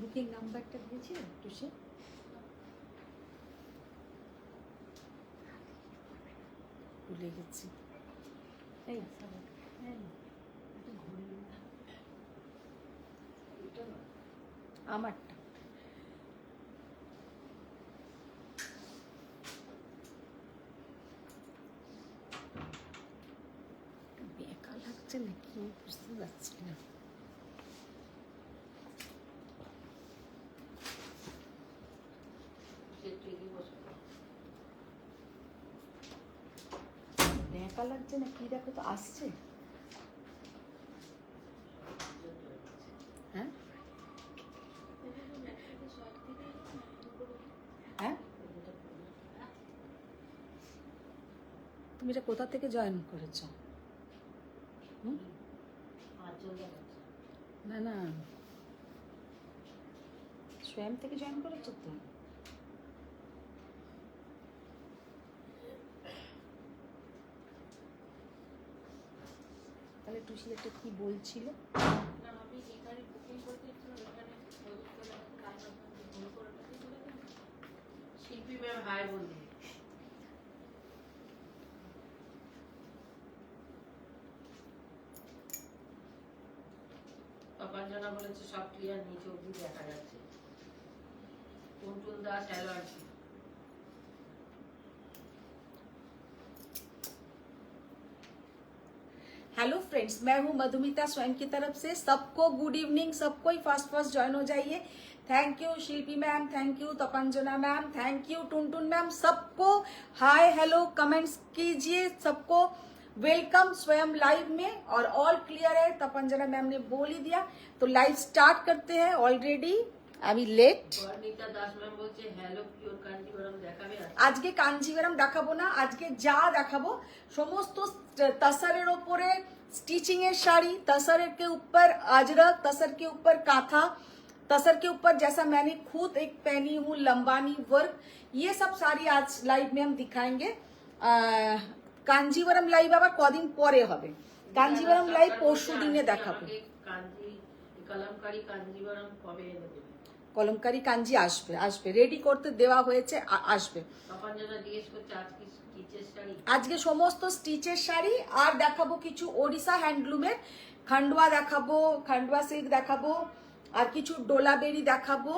Booking নাম্বারটা দিয়েছিল টুসে? ভুলে গেছি। এই আমারটা বেকা লাগছে নাকি বুঝতে পারছি না। বেকা লাগছে না কি দেখো তো আসছে। হ্যাঁ হ্যাঁ, তুমি এটা কোথা থেকে জয়েন করেছো? না না, স্বয়ং থেকে জয়েন করেছো তো? তাহলে টুসি একটা কি বলছিল? শিল্পী ম্যাম হাই বললি, তপাঞ্জনা বলেছে সব ক্লিয়ার, নিচে অব্দি দেখা যাচ্ছে। টুনটুন দাস অ্যালার্জি। हेलो फ्रेंड्स, मैं हूं मधुमिता स्वयं की तरफ से। सबको गुड इवनिंग, सबको ही फास्ट फास्ट ज्वाइन हो जाइए। Thank you Shilpi ma'am, thank you Tapanjana ma'am, thank you Tuntun ma'am. सबको हाय हेलो कमेंट्स कीजिए, सबको वेलकम स्वयं लाइव में। और ऑल क्लियर है, तपंजना मैम ने बोल ही दिया, तो लाइव स्टार्ट करते हैं। ऑलरेडी আমি লেট। বর্ণিতা দাস ম্যাম বলছে হ্যালো পিওর কাঞ্জিভরম দেখাবে আজকে কাঞ্জিভরম দেখাবো না, আজকে যা দেখাবো সমস্ত तसरेर ओपरे स्टिचिंग है शाड़ी, तसर के ऊपर अजरक, तसर के ऊपर काथा, तसर के ऊपर जैसा मैंने खुद एक पहनी हूँ लंबानी वर्क, ये सब साड़ी आज लाइव में हम दिखाएंगे। कांजीवरम लाइव आबार कदिन परे होबे, कांजीवरम लाइव परशु दिने देखाबो। कलमकारी कांजीवरम कबे एने देবে? কলমকারি কাঞ্জি আসবে, আসবে রেডি করতে দেওয়া হয়েছে, আসবে। তপঞ্জনা জিজ্ঞেস করছে আজকে স্টিচের শাড়ি, আজকে সমস্ত স্টিচের শাড়ি। আর দেখাবো কিছু ওড়িশা হ্যান্ডলুমের খান্ডুয়া দেখাবো, খান্ডুয়া সিল্ক দেখাবো, আর কিছু ডোলাবেরি দেখাবো,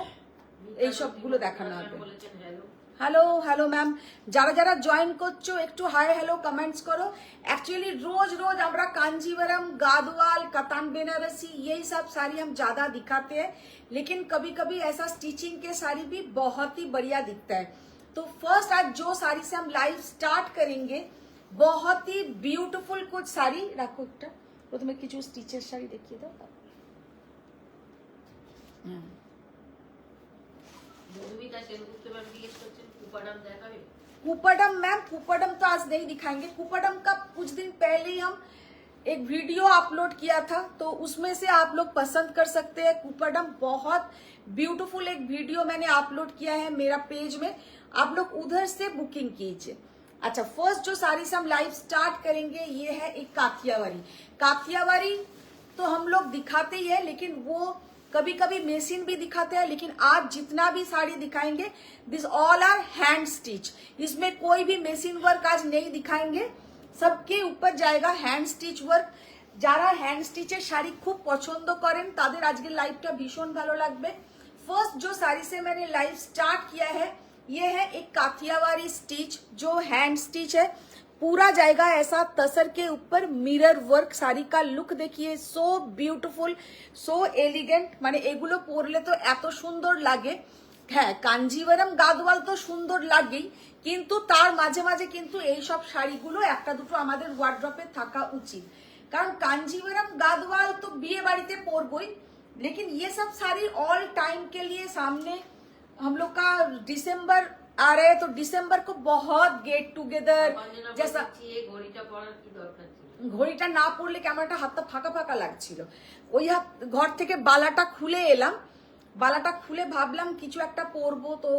এই সবগুলো দেখানো হবে। বলেছেন হ্যালো। হ্যালো হ্যালো मैम, যারা যারা জয়েন করছো একটু হাই হ্যালো कमेंट्स करो। एक्चुअली रोज रोज আমরা कांजीवरम, गादवाल, कतान बेनारसी यही सब साड़ी हम ज्यादा दिखाते हैं, लेकिन कभी कभी ऐसा स्टिचिंग के साड़ी भी बहुत ही बढ़िया दिखता है। तो फर्स्ट आज जो साड़ी से हम लाइव स्टार्ट करेंगे, बहुत ही ब्यूटीफुल कुछ साड़ी। रखो একটা প্রথমে কিছু স্টিচের শাড়ি দেখিয়ে দাও। মধুমিতা সেনগুপ্ত ম্যাম জিজ্ঞেস করছেন কুপাডাম দেখাবে? कुपडम मैम, कुपडम तो आज नहीं दिखाएंगे। कुपडम का कुछ दिन पहले ही हम एक वीडियो अपलोड किया था, तो उसमें से आप लोग पसंद कर सकते हैं। कुपडम बहुत ब्यूटीफुल एक वीडियो मैंने अपलोड किया है मेरा पेज में, आप लोग उधर से बुकिंग कीजिए। अच्छा, फर्स्ट जो साड़ी से हम लाइव स्टार्ट करेंगे ये है एक काथियावारी। काथियावारी तो हम लोग दिखाते ही है, लेकिन वो कभी कभी मेसिन भी दिखाते हैं, लेकिन आज जितना भी साड़ी दिखाएंगे this all are hand stitch. इसमें कोई भी मेसिन वर्क आज नहीं दिखाएंगे, सबके ऊपर जाएगा हैंड स्टिच वर्क। যারা হ্যান্ড স্টিচের শাড়ি খুব পছন্দ করেন তাদের আজকে লাইভটা ভীষণ ভালো লাগবে। फर्स्ट जो साड़ी से मैंने लाइव स्टार्ट किया है ये है एक काथियावारी स्टिच, जो हैंड स्टिच है, पूरा जाएगा ऐसा तसर के ऊपर मिरर वर्क। साड़ी का लुक देखिए, सो ब्यूटीफुल, सो एलिगेंट, মানে এগুলো পরলে তো এত সুন্দর লাগে। হ্যাঁ, কাঞ্জিভারাম গাদওয়াল তো সুন্দর লাগেই, কিন্তু তার মাঝে মাঝে কিন্তু এই সব শাড়িগুলো একটা দুটো আমাদের ওয়ার্ড্রপে থাকা উচিত। কারণ कांजीवरम गादवाल तो বিয়ে বাড়িতে পরবই, लेकिन ये सब साड़ी ऑल टाइम के लिए। सामने हम लोग का दिसंबर आ रहे हैं, तो दिसंबर को बहुत गेट टुगेदर जैसा। ঘড়িটা পরার কি দরকার ছিল? ঘড়িটা না পরলে কেমন একটা হাতটা ফাঁকা ফাঁকা লাগছিল। ওই হাত ঘর থেকে বালাটা খুলে এলাম, বালাটা খুলে ভাবলাম কিছু একটা পরবো, তো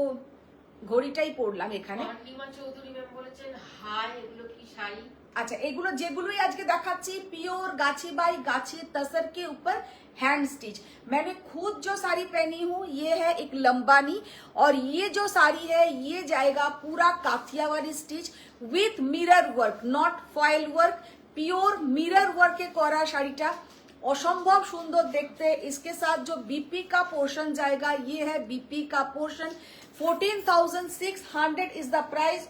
ঘড়িটাই পরলাম এখানে। অনিমা চৌধুরী ম্যাম বলেছেন হাই, এগুলো কি শাড়ি? अच्छा एगुलो जेगुलोई आज के देखाচ্ছি प्योर गाछी बाई गाछी तसर के ऊपर हैंड स्टिच। मैंने खुद जो साड़ी पहनी हूँ ये है एक लंबानी, और ये जो साड़ी है ये जाएगा पूरा Kathiawadi stitch with mirror work, not foil work, pure mirror work के करा শাড়িটা असंभव सुंदर देखते। इसके साथ जो बीपी का पोर्शन जाएगा ये है बीपी का portion. 14,600 is the price,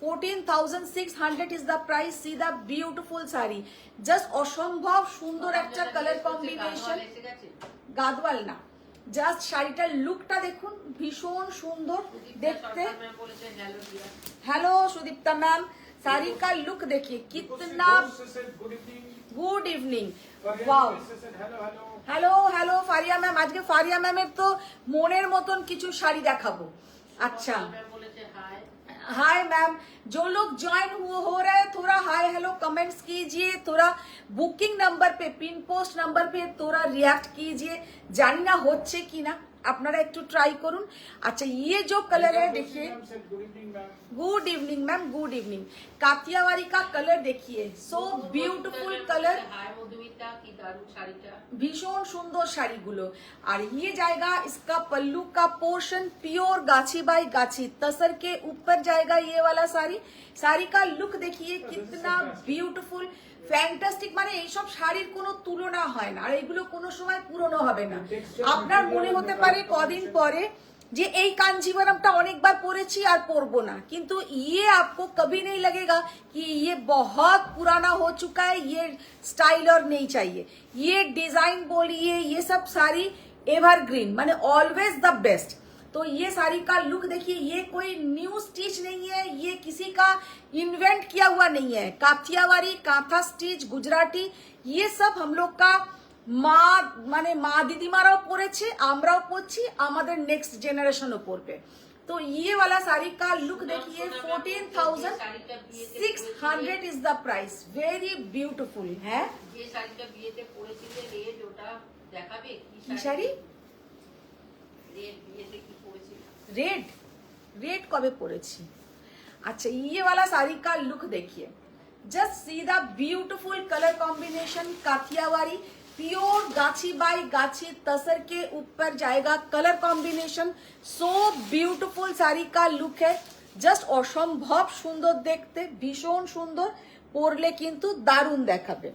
14,600 is the price. See the beautiful saree, just অসম্ভব সুন্দর একটা কালার কম্বিনেশন। গাদওয়াল না, জাস্ট শাড়িটার লুকটা দেখুন, ভীষণ সুন্দর দেখতে। हेलो सुदीप्ता मैम, साड़ी का लुक देखिए कितना। Good evening, wow. Hello hello Faria ma'am, আজকে ফারিয়া ম্যামের তো মনের মতন কিছু শাড়ি দেখাবো। अच्छा हाय मैम, जो लोग ज्वाइन हो रहे हैं थोड़ा हाय हेलो कमेंट्स कीजिए, थोड़ा बुकिंग नंबर पे पिन पोस्ट नंबर पे थोड़ा रिएक्ट कीजिए। जानी ना होच्छे की ना, আপনারা একটু ট্রাই করুন। আচ্ছা ये जो कलर है देखिए, good evening ma'am, good evening. Kathiawadi का कलर देखिए, सो ब्यूटीफुल कलर, भीषण सुंदर শাড়িগুলো। আর ये जाएगा इसका पल्लू का पोर्शन प्योर गाछी बाई गाछी तसर के ऊपर जाएगा ये वाला साड़ी। साड़ी का लुक देखिए कितना ब्यूटीफुल, ফ্যান্টাস্টিক। মানে এইসব শাড়ির কোনো তুলনা হয় না, আর এগুলো কোনো সময় পুরনো হবে না। আপনার মনে হতে পারে কদিন পরে যে এই কাঞ্জিভারমটা অনেকবার পরেছি আর পরবো না, কিন্তু ये आपको कभी नहीं लगेगा कि ये बहुत पुराना हो चुका है, ये स्टाइल और नहीं चाहिए। ये डिजाइन बोलिए, ये सब साड़ी एवरग्रीन, माने ऑलवेज द बेस्ट। तो ये साड़ी का लुक देखिए, ये कोई न्यू स्टिच नहीं है, ये किसी का इन्वेंट किया हुआ नहीं है। काठियावाड़ी, कांथा स्टिच, गुजराती, ये सब हम लोग का মা মানে মা দিদিমারাও পরেছে, আমরাও পরছি, আমাদের নেক্সট জেনারেশনও পরবে। तो ये वाला साड़ी का लुक देखिए, 14,600 is the price, very beautiful है। ये শাড়িটা বিয়েতে পরেছিলে, রেড, ওটা দেখাবে কি শাড়ি? रेड, रेड कबे পরেছি? अच्छा ये वाला साड़ी का लुक देखिए, just see the beautiful colour combination. Kathiawadi pure गाछी बाई गाछी तसर के ऊपर जाएगा colour combination, so beautiful sari का लुक है, जस्ट असंभव सुंदर देखते, भीषण सुंदर, পরলে কিন্তু দারুণ দেখাবে।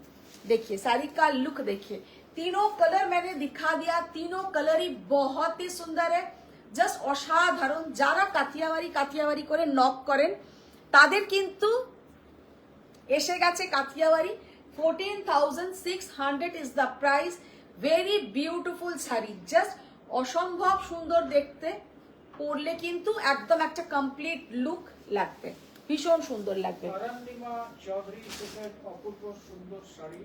देखिए साड़ी का लुक देखिए, तीनों कलर मैंने दिखा दिया, तीनों कलर ही बहुत ही सुंदर है, জাস্ট অসাধারণ। যারা কাঠিয়াবাড়ি করে নক করেন তাদের কিন্তু এসে গেছে কাঠিয়াবাড়ি। 14,600 is the price, very beautiful sari, just অসম্ভব সুন্দর দেখতে, পরলে কিন্তু একদম একটা কমপ্লিট লুক লাগবে, ভীষণ সুন্দর লাগবে।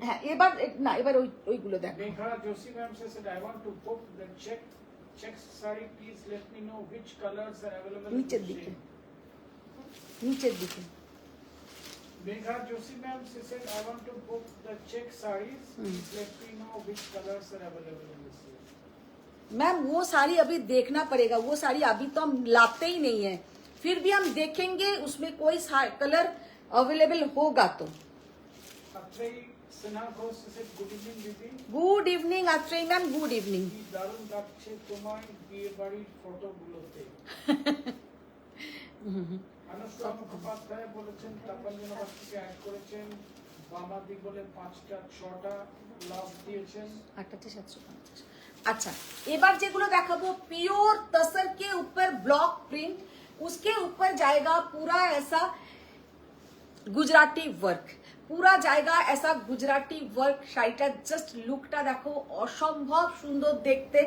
হ্যাঁ এবার না, এবার ওইগুলো দেখো। Check saree, please let me know which colors are available. नीचे दिखे, नीचे दिखे। Megha Joshi ma'am, she said I want to book the check sarees. Please let me know which colors are available in this year. Ma'am वो साड़ी अभी देखना पड़ेगा, वो साड़ी अभी तो हम लाते ही नहीं है, फिर भी हम देखेंगे उसमें कोई कलर अवेलेबल होगा तो। Good evening Atrei ma'am, good evening. দারুণ লাগছে তোমার বিয়ে বাড়ির ফটোগুলোতে। অনুষ্কা মুখোপাধ্যায় বলেছেন, তাপঞ্জন বাস্তিকে অ্যাড করেছেন, বামাদি বলে 5টা 6টা লাভ দিয়েছেন। 8,750। अच्छा এবার যেগুলো দেখাবো प्योर तसर के ऊपर ब्लॉक प्रिंट, उसके ऊपर जाएगा पूरा ऐसा गुजराती वर्क, पूरा जाएगा ऐसा गुजराती वर्क। শাড়িটা জাস্ট লুকটা দেখো, অসম্ভব সুন্দর দেখতে,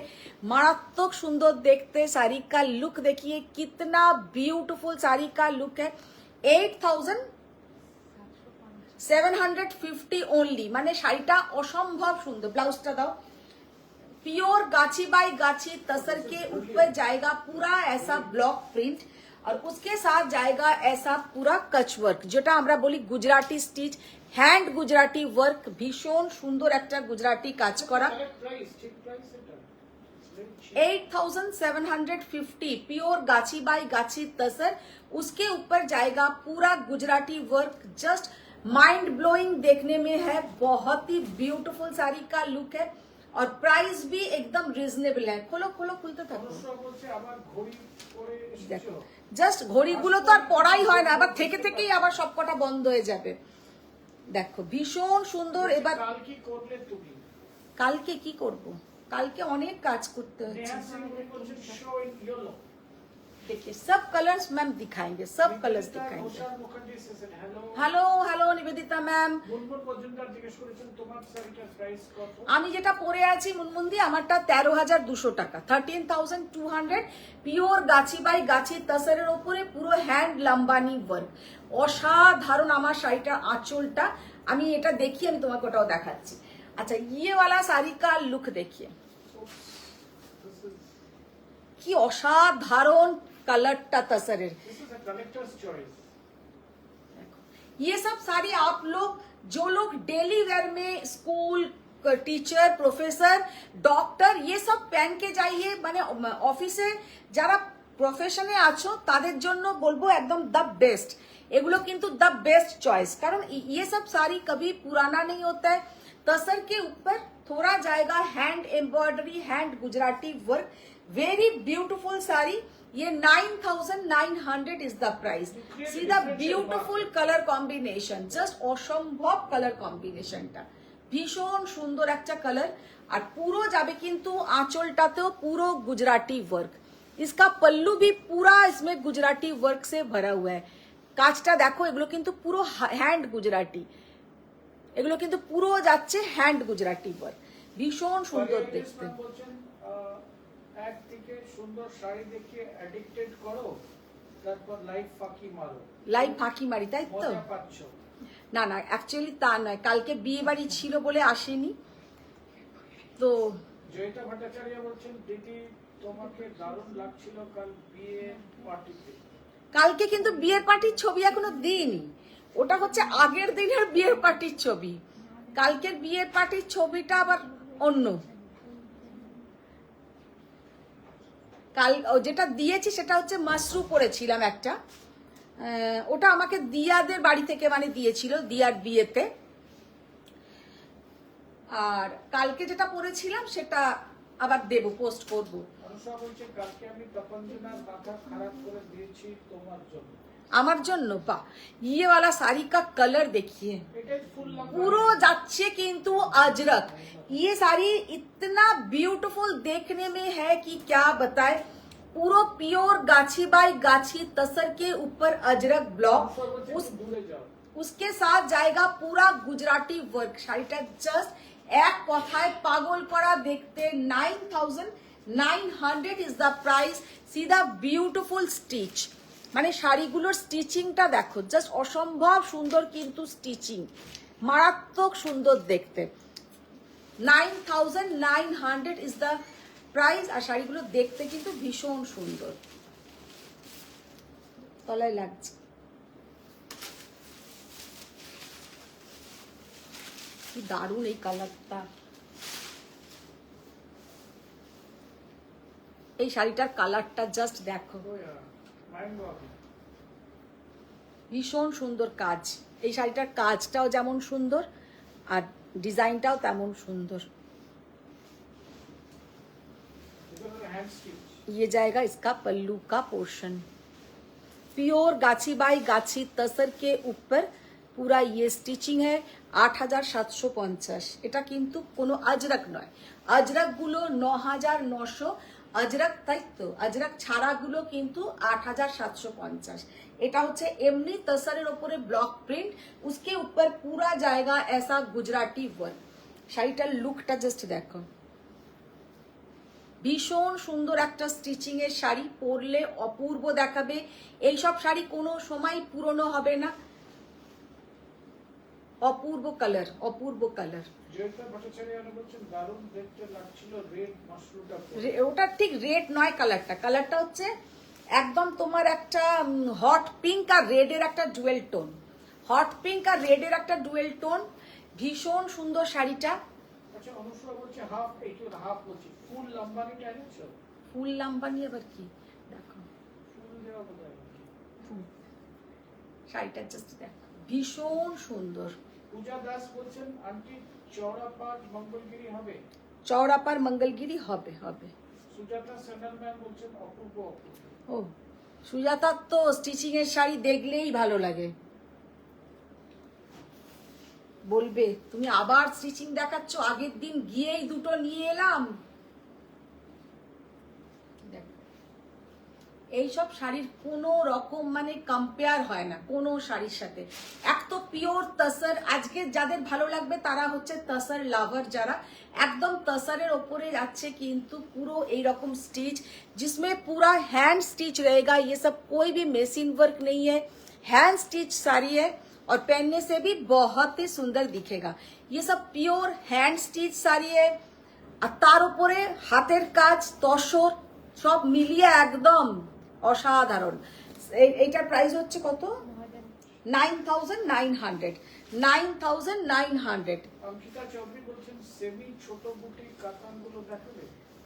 মারাত্মক সুন্দর দেখতে। শাড়ি का लुक देखिए कितना ब्यूटीफुल साड़ी का लुक है। 8,750 ओनली, মানে শাড়িটা অসম্ভব সুন্দর। ব্লাউজটা দাও। प्योर गाछी बाई गाछी तसर के ऊपर जाएगा पूरा ऐसा ब्लॉक प्रिंट, और उसके साथ जाएगा ऐसा पूरा कच वर्क, যেটা আমরা বলি Gujarati stitch, hand Gujarati work, ভীষণ সুন্দর একটা গুজরাটি কাজ করা। 8,750 प्योर गाछी बाई गाछी तसर, उसके ऊपर जाएगा पूरा Gujarati work, just mind blowing देखने में है, बहुत ही ब्यूटीफुल साड़ी का लुक है और प्राइस भी एकदम रिजनेबल है। खोलो खोलो খুলতে থাকো। অনুষ্কা বলছে আবার ঘড়ি পরে দেখো এসেছো। জাস্ট ঘড়িগুলো তো আর পড়াই হয় না, আবার থেকে থেকেই আবার সবকটা বন্ধ হয়ে যাবে। দেখো ভীষণ সুন্দর। এবার কাল কি করলে তুমি? কালকে কি করব? কালকে অনেক কাজ করতে হচ্ছে। নেহা সিং বলছেন শো ইন ইয়েলো। देखिए सब कलर्स मैम दिखाएंगे, सब कलर्स दिखाएंगे। ঘোষাল মুখার্জি এসেছেন, hello. Hello hello Nivedita ma'am. Munmun Majumdar জিজ্ঞেস করেছেন তোমার শাড়িটার প্রাইস কত? আমি যেটা পরে আছি মুনমুন্দি, আমারটা 13,200 টাকা, 13,200। পিওর গাছি বাই গাছি তসরের উপরে পুরো হ্যান্ড লাম্বানি ওয়ার্ক, অসাধারণ আমার শাড়িটার আঁচলটা। আমি এটা দেখিয়ে আমি তোমাকে ওটাও দেখাচ্ছি। আচ্ছা ইয়ে वाला শাড়ি का लुक देखिए, কি অসাধারণ কালারটা তসরের। This is a collector's choice. ये सब साड़ी आप लोग जो लोग डेली वेयर में स्कूल टीचर प्रोफेसर डॉक्टर ये सब पहन के जाइए, মানে অফিসে যারা প্রফেশনে আছো তাদের জন্য বলবো একদম দ্য বেস্ট। এগুলো কিন্তু দ্য বেস্ট চয়েস, কারণ ये सब साड़ी कभी पुराना नहीं होता है। तसर के ऊपर थोड़ा जाएगा hand embroidery, hand Gujarati work, very beautiful sari. ये 9,900 is the price. C the beautiful colour combination, just অসম্ভব কালার কম্বিনেশনটা, ভীষণ সুন্দর একটা কালার। আর পুরো যাবে কিন্তু আঁচলটাতেও পুরো গুজরাটি ওয়ার্ক। इसका पल्लू भी पूरा इसमें गुजराती वर्क से भरा हुआ है। কাজটা দেখো, এগুলো কিন্তু পুরো হ্যান্ড গুজরাটি, এগুলো কিন্তু পুরো যাচ্ছে হ্যান্ড গুজরাটি ওয়ার্ক, ভীষণ সুন্দর দেখতে। বলছেন একদিকে সুন্দর শাড়ি দেখিয়ে অ্যাডিক্টেড করো, তারপর লাইফ ফাঁকি মারো, লাইভ ফাঁকি মারি, তাই তো? মজা পাচ্ছ। না না অ্যাকচুয়ালি তা নয়, কালকে বিয়ে বাড়ি ছিল বলে আসেনি তো। জয়িতা ভট্টাচার্য বলছেন দিদি তোমাকে দারুণ লাগছিল কাল বিয়ে পার্টিতে। কালকে কিন্তু বিয়ের পার্টির ছবি এখনো দিইনি, ওটা হচ্ছে আগের দিনের বিয়ের পার্টির ছবি। কালকের বিয়ের পার্টির ছবিটা আবার অন্য। কাল যেটা দিয়েছি সেটা হচ্ছে মাশরু পরেছিলাম একটা, ওটা আমাকে দিয়াদের বাড়ি থেকে মানে দিয়েছিল দিয়ার বিয়েতে। আর কালকে যেটা পরেছিলাম সেটা আবার দেব, পোস্ট করব। অনুষা বলছে কালকে আমি তপঞ্জনার মাথা খারাপ করে দিয়েছি তোমার জন্য। আমার জন্য? বা ये वाला साड़ी का कलर देखिए, এটাই ফুল লম্বা। পুরো যাচ্ছে কিন্তু अजरक। ये साड़ी इतना ब्यूटीफुल देखने में है कि क्या बताए। पूरा प्योर गाछी बाई गाछी तसर के ऊपर अजरक ब्लॉक, দূরে যাও। उसके साथ जाएगा पूरा गुजराती वर्क। শাড়িটা জাস্ট এক কথায় পাগল করা দেখতে। 9,900 is the price. C the beautiful stitch, মানে শাড়িগুলোর স্টিচিংটা দেখো, জাস্ট অসম্ভব সুন্দর কিন্তু স্টিচিং, মারাত্মক সুন্দর দেখতে। 9,900 ইজ দ্য প্রাইস। আর শাড়িগুলো দেখতে কিন্তু ভীষণ সুন্দর, তলায় লাগছে। কি দারুণ এই কালারটা, এই শাড়িটার কালারটা জাস্ট দেখো, মাইন্ড ওয়াকিং। ভীষণ সুন্দর কাজ। এই শাড়িটার কাজটাও যেমন সুন্দর আর ডিজাইনটাও তেমন সুন্দর। Hand stitch. ये जाएगा इसका पल्लू का पोर्शन, प्योर गाछी बाई गाछी तसर के ऊपर पूरा ये स्टिचिंग है। 8,750। এটা কিন্তু কোনো আজরাক নয়, আজরাক গুলো 9,900 अजरक, তাই তো? अजरक ছাড়া গুলো কিন্তু 8,750। এটা হচ্ছে এমনি তসরের উপরে ব্লক প্রিন্ট, उसके ऊपर पूरा जाएगा ऐसा गुजराती वर्क। শাড়িটার লুকটা জাস্ট দেখো, ভীষণ সুন্দর একটা স্টিচিং এর শাড়ি, পরলে অপূর্ব দেখাবে। এই সব শাড়ি কোনো সময় পুরনো হবে না। অপূর্ব কালার, অপূর্ব কালার। জয়িতা ভট্টাচার্য বলছেন দারুণ দেখতে লাগছিল রেড মাশরুমটা। ওটা ঠিক রেড নয় কালারটা, কালারটা হচ্ছে একদম তোমার একটা হট পিঙ্ক আর রেডের একটা ডুয়েল টোন, হট পিঙ্ক আর রেডের একটা ডুয়েল টোন। ভীষণ সুন্দর শাড়িটা। আচ্ছা অনুষ্কা বলছে হাফ, এইটু হাফ বলছি ফুল লম্বানিটা এনেছো? ফুল লাম্বানি আবার কি? দেখো ফুল দেওয়া বোধহয়। শাড়িটা জাস্ট দেখো, ভীষণ সুন্দর। পূজা দাস বলছেন আন্টি চৌরাপাট মঙ্গলগিরি হবে। চৌরাপার মঙ্গলগিরি হবে হবে। সুজাতা স্যান্ডালম্যান বলছেন অপূর্ব অপূর্ব। ও সুজাতার তো স্টিচিং এর শাড়ি দেখলেই ভালো লাগে, বলবে তুমি আবার স্টিচিং দেখাচ্ছ, আগের দিন গিয়েই দুটো নিয়ে এলাম। দেখো, এইসব শাড়ির কোনো রকম মানে কম্পেয়ার হয় না কোনো শাড়ির সাথে। এক তো পিওর তসর, আজকে যাদের ভালো লাগবে তারা হচ্ছে তসর লাভার, যারা একদম তসরের ওপরে যাচ্ছে কিন্তু পুরো এইরকম स्टिच जिसमें पूरा हैंड स्टिच रहेगा, ये सब कोई भी मशीन वर्क नहीं है, हैंड स्टिच साड़ी है और पहनने से भी बहुत ही सुंदर दिखेगा। ये सब प्योर हैंड स्टिच শাড়ি है আর তার উপরে হাতের কাজ তসর সব মিলিয়ে একদম অসাধারণ। এইটার প্রাইস হচ্ছে কত? 9,900 9,900। অঙ্কিতা চৌধুরী বলছেন সেমি ছোট বুটি কাতানগুলো দেখাবে।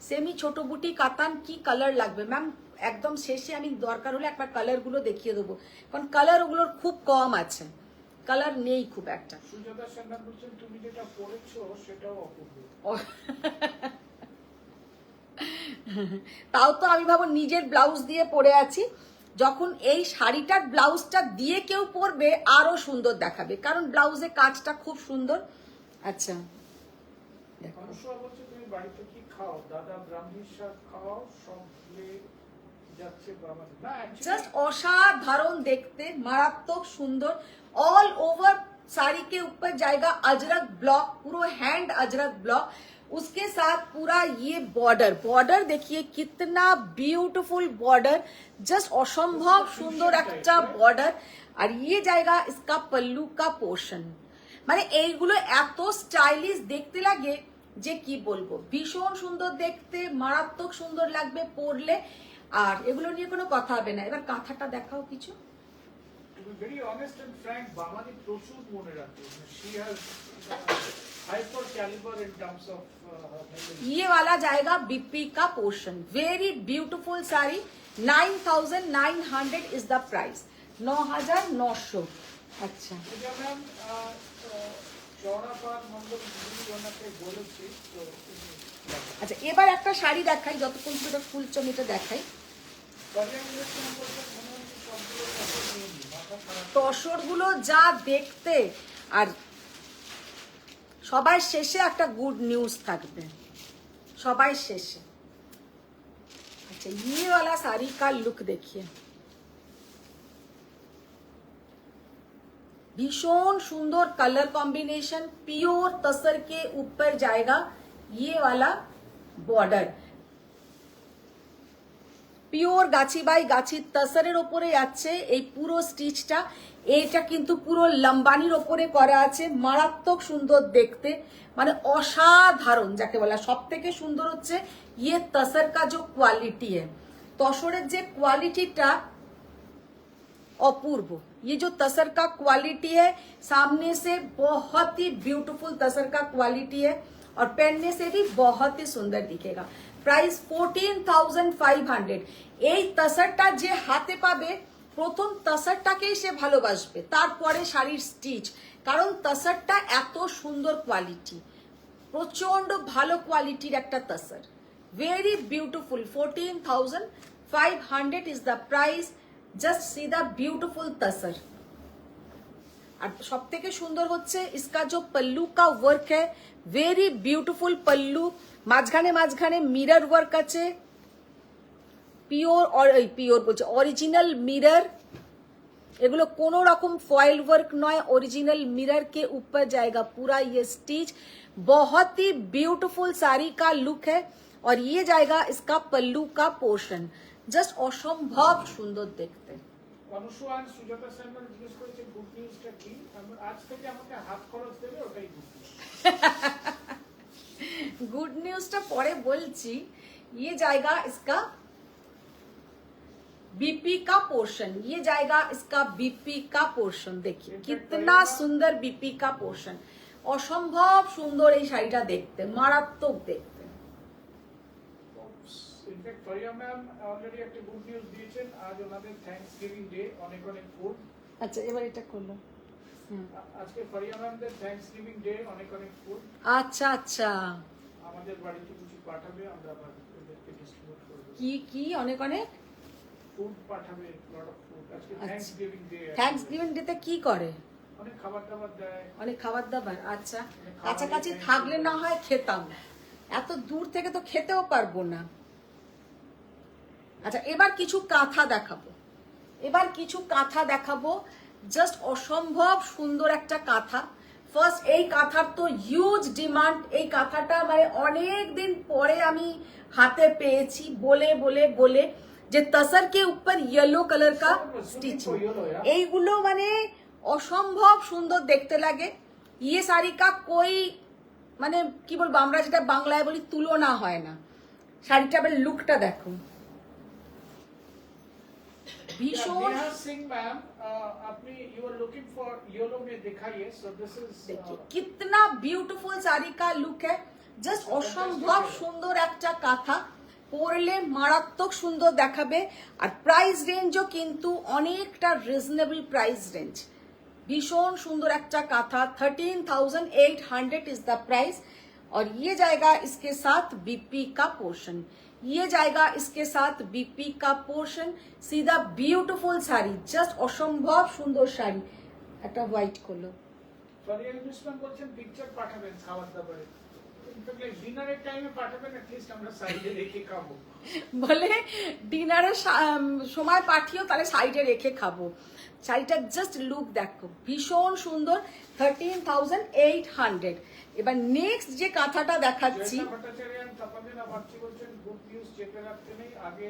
সেমি ছোট বুটি কাতান কি কালার লাগবে ম্যাম? একদম শেষে আমি দরকার হলে একবার কালারগুলো দেখিয়ে দেবো, কারণ কালার ওগুলোর খুব কম আছে, কালার নেই খুব একটা। সুজাতা সান্যাল বলছেন তুমি যেটা পরেছো সেটাও অপূর্ব। তাও তো আমি ভাবো নিজের ব্লাউজ দিয়ে পরে আছি, যখন এই শাড়িটার ব্লাউজটা দিয়ে কেউ পরবে আরো সুন্দর দেখাবে, কারণ ব্লাউজে কাজটা খুব সুন্দর। আচ্ছা দেখো, অনুসয়া বলছে তুমি বাড়িতে কি খাও? দাদা ব্রাহ্মী শাক খাও, সব ভুলে যাচ্ছে বাবা। না জাস্ট অসাধারণ দেখতে, मारात्मक सुंदर। ऑल ओवर साड़ी के ऊपर जाएगा अजरक ब्लॉक, पूरा हैंड अजरक ब्लॉक, उसके साथ पूरा ये बॉर्डर देखिए कितना ब्यूटीफुल बॉर्डर, जस्ट असंभव सुंदर একটা बॉर्डर। और ये जाएगा इसका पल्लू का पोर्शन, মানে এইগুলো এত স্টাইলিশ দেখতে লাগে যে কি বলবো, ভীষণ সুন্দর দেখতে, মারাত্মক সুন্দর লাগবে পরলে, আর এগুলো নিয়ে কোনো কথা হবে না। এবার কাঁথাটা দেখাও কিছু। To be very honest and frank, বাঙালি প্রচুর মনে রাখে। She has hyper caliber in terms of ये वाला जाएगा बीपी का portion, very beautiful sari. 9,900 is the price, 9,900। अच्छा পূজা ম্যাম চৌরাপাট মঙ্গলগিরি ওনাকে বলেছি তো আচ্ছা, এবার একটা শাড়ি দেখাই, যতক্ষণ সেটা ফুল চমিটা দেখাই। তসর গুলো যা দেখতে, আর সবার শেষে একটা গুড নিউজ থাকবে, সবাই শেষে। अच्छा ये वाला साड़ी का लुक देखिए, भीषण सुंदर कलर कॉम्बिनेशन, प्योर तसर के ऊपर जाएगा ये वाला बॉर्डर, পিওর গাছি বাই গাছি তসরের ওপরে যাচ্ছে এই পুরো স্টিচটা। এইটা কিন্তু পুরো লম্বানির ওপরে করা আছে, মারাত্মক সুন্দর দেখতে, মানে অসাধারণ যাকে বলা। সব থেকে সুন্দর হচ্ছে ইয়ে তসর কা যে কোয়ালিটি है, তসরের যে কোয়ালিটিটা अपूर्व। ये जो तसर का क्वालिटी है सामने से बहुत ही ब्यूटीफुल तसर का क्वालिटी है और पहनने से भी बहुत ही सुंदर दिखेगा। प्राइस 14,500। এই তসরটা যে হাতে পাবে প্রথম তসরটাকেই সে ভালোবাসবে, তারপরে শাড়ির স্টিচ, কারণ তসরটা এত সুন্দর কোয়ালিটি, প্রচন্ড ভালো কোয়ালিটির একটা tussar, very beautiful. 14,500 is the price. Just see the beautiful tussar. और सब থেকে সুন্দর হচ্ছে इसका जो पल्लू का वर्क है, वेरी ब्यूटीफुल पल्लू, মাঝখানে মাঝখানে মিরর ওয়ার্ক আছে, পিওর বলছে অরিজিনাল মিরর, এগুলো কোনো রকম ফয়েল वर्क নয়, ओरिजिनल मिरर के ऊपर जाएगा पूरा ये स्टिच। बहुत ही ब्यूटीफुल साड़ी का लुक है और ये जाएगा इसका पल्लू का पोर्शन, জাস্ট অসম্ভব সুন্দর দেখতে। অনুসয়া সুজাতা সান্যাল জিজ্ঞেস করেছে গুড নিউজটা কি? আজ থেকে আমাকে হাত খরচ দেবে, ওটাই গুড নিউজ। गुड न्यूज़টা পরে বলছি। ये जाएगा इसका बीपी का पोर्शन, ये जाएगा इसका बीपी का पोर्शन। देखिए कितना सुंदर बीपी का पोर्शन, অসম্ভব সুন্দর এই শাড়িটা দেখতে, মারাত্মক দেখতে। ইনফ্যাক্ট ফারিয়া ম্যাম অলরেডি একটা গুড নিউজ দিয়েছেন, আজ ওনাদের থ্যাঙ্কসগিভিং ডে, অনেক অনেক ফুড। আচ্ছা এবার এটা করলো, আজকে ফারিয়া ম্যামদের থ্যাঙ্কসগিভিং ডে, অনেক অনেক ফুড আচ্ছা আচ্ছা, আমাদের বাড়িতে কিছু পাঠাবে, আমরা আবার ওদেরকে ডিস্ট্রিবিউট করব। কি কি অনেক অনেক ফুড পাঠাবে, লট অফ ফুড। আজকে থ্যাঙ্কসগিভিং ডে, থ্যাঙ্কস গিভিং ডেতে কি করে? অনেক খাবার দাবার দেয়। অনেক খাবার দাবার। আচ্ছা, খাবার কাছাকাছি দিয়ে থাকলে না হয় খেতাম, এত দূর থেকে তো খেতেও পারবো না। আচ্ছা, এবার কিছু কাঁথা দেখাবো, জাস্ট অসম্ভব সুন্দর একটা কাঁথা। ফার্স্ট, এই কাঁথার তো হিউজ ডিমান্ড। এই কাঁথাটা মানে অনেক দিন পরে আমি হাতে পেয়েছি, বলে যে তসর কে উপর ইয়েলো কালার কা স্টিচিং, এইগুলো মানে অসম্ভব সুন্দর দেখতে লাগে। ইয়ে শাড়ি কা কই মানে কি বলবো, আমরা যেটা বাংলায় বলি তুলনা হয় না। শাড়িটা আবার লুকটা দেখো, ভীষণ। नेहा सिंह मैम, আপনি you are looking for yellow में दिखाइए। सो दिस इज देखिए कितना ब्यूटीफुल শাড়ি का लुक है, জাস্ট অসম্ভব সুন্দর একটা কাঁথা, পরলে মারাত্মক সুন্দর দেখাবে। আর প্রাইস রেঞ্জও কিন্তু অনেকটা রিজনেবল প্রাইস রেঞ্জ। भीषण सुंदर একটা কাঁথা, 13,800 इज द प्राइस। और ये जाएगा इसके साथ बीपी का पोर्शन, ये जाएगा इसके साथ बीपी का पोर्शन। सीधा ब्यूटीफुल শাড়ি, জাস্ট অসম্ভব সুন্দর শাড়ি। একটা হোয়াইট করলো, ফারিয়া ইউনুসমান বলছেন পিকচার পাঠাবেন খাবার দাবারে, ইনফ্যাক্ট ডিনারের টাইমে পাঠাবেন, অ্যাট লিস্ট আমরা সাইডে রেখে খাবো। বলে ডিনারের সময় পাঠিও, তাহলে সাইডে রেখে খাবো। শাড়িটার জাস্ট লুক দেখো, ভীষণ সুন্দর, 13,800। এবার নেক্সট যে কাঁথাটা দেখাচ্ছি, জয়িতা ভট্টাচার্য তাপাদিন আবারচি বলছেন গুড নিউজ চেপে রাখতে নেই, আগে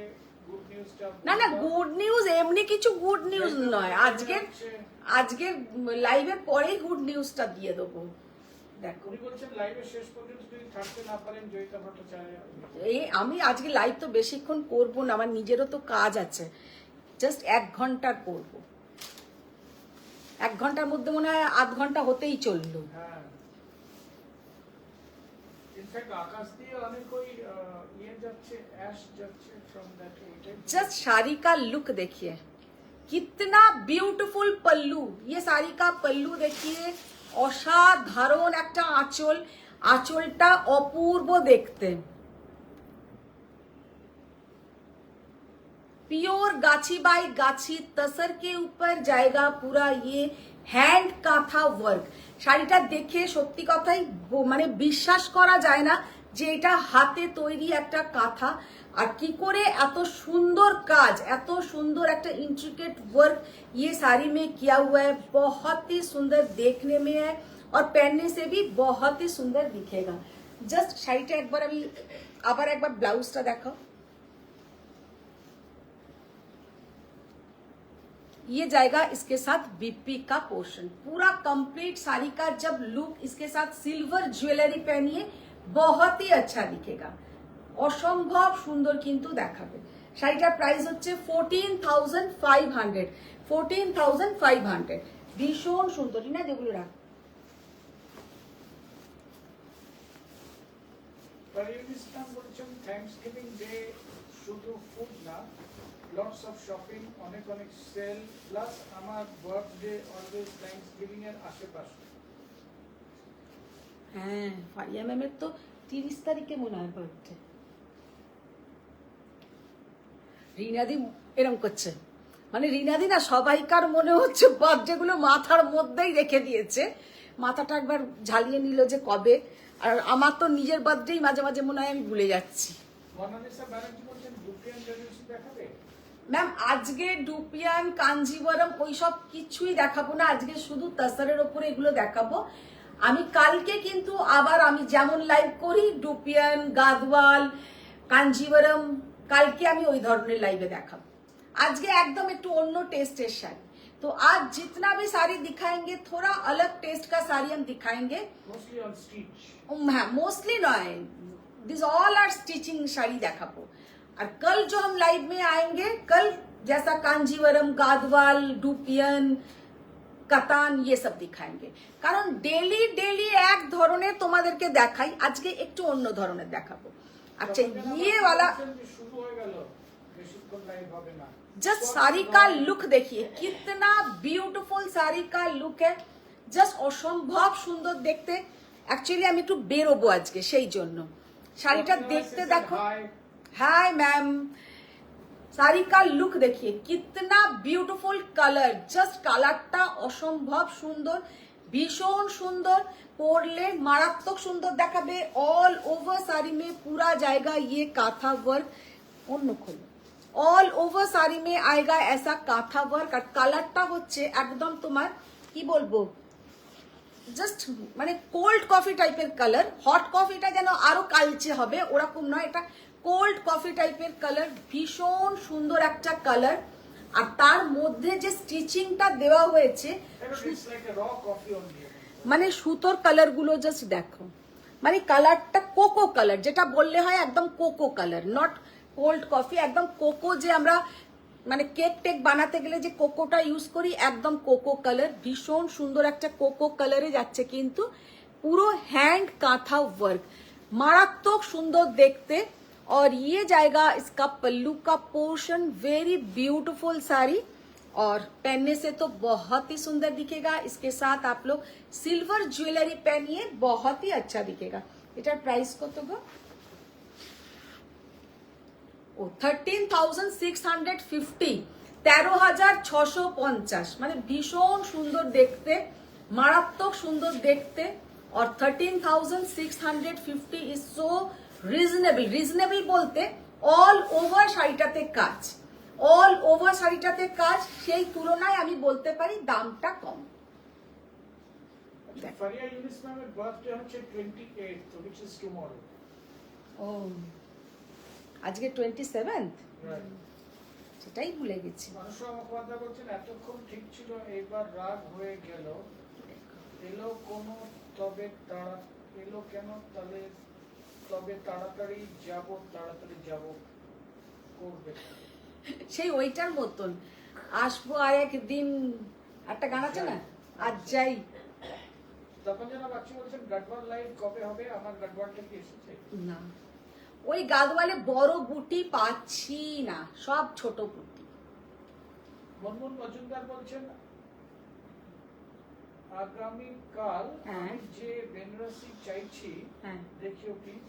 গুড নিউজটা। না গুড নিউজ, এমনি কিছু গুড নিউজ নয়, আজকের লাইভের পরেই গুড নিউজটা দিয়ে দেবো। দেখো, উনি বলছেন লাইভের শেষ পর্যন্ত যদি থাকতে না পারেন জয়িতা ভট্টাচার্য। এই আমি আজকে লাইভ তো বেশিক্ষণ করবো না, আমার নিজেরও তো কাজ আছে, জাস্ট 1 ঘন্টার করবো। 1 ঘন্টার মধ্যে মনে হয় আধ ঘন্টা হতেই চললো। হ্যাঁ, ইনফ্যাক্ট আকাশ দিয়ে অনেক ওই ইয়ে যাচ্ছে, অ্যাশ যাচ্ছে ফ্রম দ্যাট। जस्ट साड़ी का लुक देखिए, कितना ब्यूटीफुल पल्लू। ये साड़ी का पल्लू देखिए, অসাধারণ একটা আঁচল, আঁচলটা অপূর্ব দেখতে। प्योर गाछी बाई गाछी तसर के ऊपर जाएगा पूरा ये হ্যান্ড কাঁথা ওয়ার্ক। শাড়িটা দেখে সত্যি কথাই মানে বিশ্বাস করা যায় না যে এটা হাতে তৈরি একটা কাঁথা। আর কি করে এত সুন্দর কাজ, এত সুন্দর একটা इंट्रिकेट वर्क ये साड़ी में किया हुआ है, बहुत ही सुंदर देखने में है और पहनने से भी बहुत ही सुंदर दिखेगा। জাস্ট শাড়িটা একবার আমি আবার একবার ব্লাউজটা দেখাও। ये जाएगा इसके साथ बीपी का पोर्शन, पूरा कंप्लीट साड़ी का जब लुक इसके साथ सिल्वर ज्वेलरी पहनिए बहुत ही अच्छा दिखेगा, অসম্ভব সুন্দর কিন্তু দেখাবে। শাড়িটার প্রাইস হচ্ছে 14,500, 14,500। ভীষণ সুন্দরী না, যেগুলো রাখ। ফারিয়া ইউনুসমান বলছেন থ্যাঙ্কসগিভিং ডে শুধু ফুড না, লটস অফ শপিং, অনেক অনেক সেল, প্লাস আমার বার্থডে অলওয়েজ থ্যাঙ্কসগিভিং এর আশেপাশে। হ্যাঁ, ফারিয়া ম্যামের তো 30 তারিখে মনে হয় বার্থডে। রিনাদি এরকম করছে, মানে রিনাদি না সবাইকার মনে হচ্ছে বার্থডে গুলো মাথার মধ্যেই রেখে দিয়েছে, মাথাটা একবার ঝালিয়ে নিল যে কবে। আর আমার তো নিজের বার্থডেই মাঝে মাঝে মনে হয় আমি ভুলে যাচ্ছি। মনালিসা ব্যানার্জি বলছেন ডুপিয়ান জেনারেশন দেখাবে। ম্যাম আজকে ডুপিয়ান কাঞ্জিবরম ওইসব কিছুই দেখাবো না, আজকে শুধু তসরের ওপরে এগুলো দেখাবো। আমি কালকে কিন্তু আবার আমি যেমন লাইভ করি ডুপিয়ান, গাদওয়াল, কাঞ্জিবরম, কালকে আমি ওই ধরনের লাইভে দেখাবো। আজকে একদম একটু অন্য টেস্টের শাড়ি। तो आज जितना भी साड़ी दिखाएंगे थोड़ा अलग टेस्ट का साड़ी हम दिखाएंगे, মোস্টলি অন স্টিচ। হ্যাঁ मोस्टली नॉय, this all are stitching sari দেখাবো। और कल जो हम लाइव में आएंगे, कल जैसा कांजीवरम, गादवाल, डुपियन, কাতান ये सब दिखाएंगे। কারণ ডেলি ডেলি এক ধরনের তোমাদেরকে দেখাই, আজকে একটু অন্য ধরনের দেখাবো। अच्छा ये वाला শুরু হয়ে গেল, বেশিক্ষণ লাইভ হবে না। जस्ट साड़ी का लुक देखिए, कितना ब्यूटीफुल साड़ी का लुक है। জাস্ট অসম্ভব সুন্দর দেখতে। অ্যাকচুয়ালি আমি একটু বেরোবো আজকে, সেই জন্য শাড়িটা দেখতে দেখো। Hi. हाय मैम, শাড়ি का লুক দেখিए कितना ब्यूटीफुल कलर, জাস্ট কালারটা অসম্ভব সুন্দর, ভীষণ সুন্দর, পরলে মারাত্মক সুন্দর দেখাবে। অল ওভার শাড়ি में पूरा जाएगा ये काथा वर्क, অন্য খোলো, অল ওভার শাড়ি में आएगा ऐसा काथा वर्क। আর কালারটা হচ্ছে একদম তোমার কি বলবো, জাস্ট মানে কোল্ড কফি টাইপের কালার। হট কফিটা যেন আরো কালচে হবে ওরকম নয়, এটা কোল্ড কফি টাইপের কালার, ভীষণ সুন্দর একটা কালার। আর তার মধ্যে যে স্টিচিংটা দেওয়া হয়েছে, It's like a raw coffee only. মানে সুতোর কালার গুলো জাস্ট দেখো, মানে কালারটা কোকো কালার, যেটা বললে হয় একদম cocoa colour, not cold coffee, একদম কোকো, যে আমরা মানে কেক টেক বানাতে গেলে যে কোকোটা ইউজ করি, একদম কোকো কালার, ভীষণ সুন্দর একটা কোকো কালারে যাচ্ছে। কিন্তু পুরো হ্যান্ড কাঁথা ওয়ার্ক, মারাত্মক সুন্দর দেখতে। और ये जाएगा इसका पल्लू का पोर्शन, वेरी ब्यूटीफुल साड़ी, और पहनने से तो बहुत ही सुंदर दिखेगा। इसके साथ आप लोग सिल्वर ज्वेलरी पहनिए, बहुत ही अच्छा दिखेगा। এটার প্রাইস কত গো? ও 13,650, 13,650, মানে ভীষণ সুন্দর দেখতে, মারাত্মক সুন্দর দেখতে। और 13,650 ইজ সো রিজনেবল। রিজনেবল বলতে অল ওভার শাড়িটাতে কাজ, অল ওভার শাড়িটাতে কাজ, সেই তুলনায় আমি বলতে পারি দামটা কম। ফারিয়া ইউনিস ম্যামের বার্থডে হচ্ছে 28th, which is tomorrow. ও আজকে 27th, Right. সেটাই ভুলে গেছি। মানুষ মুখোপাধ্যায় বলছেন এতক্ষণ ঠিক ছিল, এবার রাগ হয়ে গেল, এলো কোন তবে তাড়া এলো কেন, তবে তবে তাড়াতাড়ি যাব করবে। সেই ওইটার মতন আসবো আর একদিন, একটা গান আছে না, আজ যাই। তখন যেন বাচ্চা বলছেন গাডওয়াল লাইভ কবে হবে, আমার গাডওয়ালটা কি এসেছে? না, ওই গাদওয়ালে বড় বুটি পাচ্ছি না, সব ছোট বুটি। মনমোহন মজুমদার বলছেন আগামীকাল হ্যাঁ। আমি যে বেনারসি চাইছি হ্যাঁ, দেখিও প্লিজ।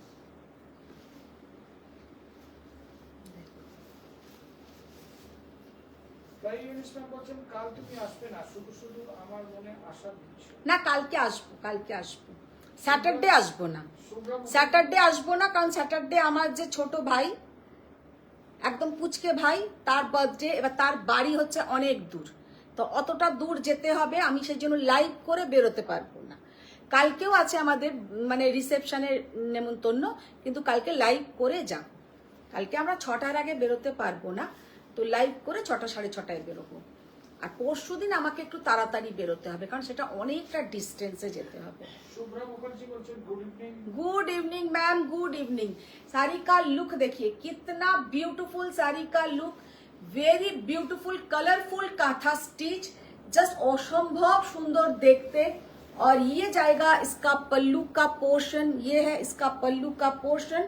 তাই ইউনিস ম্যাম বলছেন কাল তুমি আসবে না, শুধু শুধু আমার মনে আশা দিচ্ছ। না কালকে আসবো, কালকে আসবো, স্যাটারডে আসবো না, শুভ্রা স্যাটারডে আসবো না, কারণ স্যাটারডে আমার যে ছোট ভাই, একদম পুচকে ভাই, তার বার্থডে। এবার তার বাড়ি হচ্ছে অনেক দূর, তো অতটা দূর যেতে হবে, আমি সেই জন্য লাইভ করে বেরোতে পারবো না। কালকেও আছে আমাদের মানে রিসেপশনের নেমন্তন্ন, কিন্তু কালকে লাইভ করে যাব। কালকে আমরা 6টার আগে বেরোতে পারবো না, তো লাইভ করে 6টা 6:30 বেরোবো। আর পরশুদিন আমাকে একটু তাড়াতাড়ি বেরোতে হবে, কারণ সেটা অনেকটা ডিস্টেন্সে যেতে হবে। শুভ্রা মুখার্জি বলছেন good evening. Good evening ma'am, good evening. Sari का लुक देखिए, कितना ब्यूटीफुल साड़ी का look, very beautiful colourful kantha stitch, just असंभव सुंदर देखते। और ये जाएगा इसका पल्लू का पोर्शन, ये है इसका पल्लू का portion.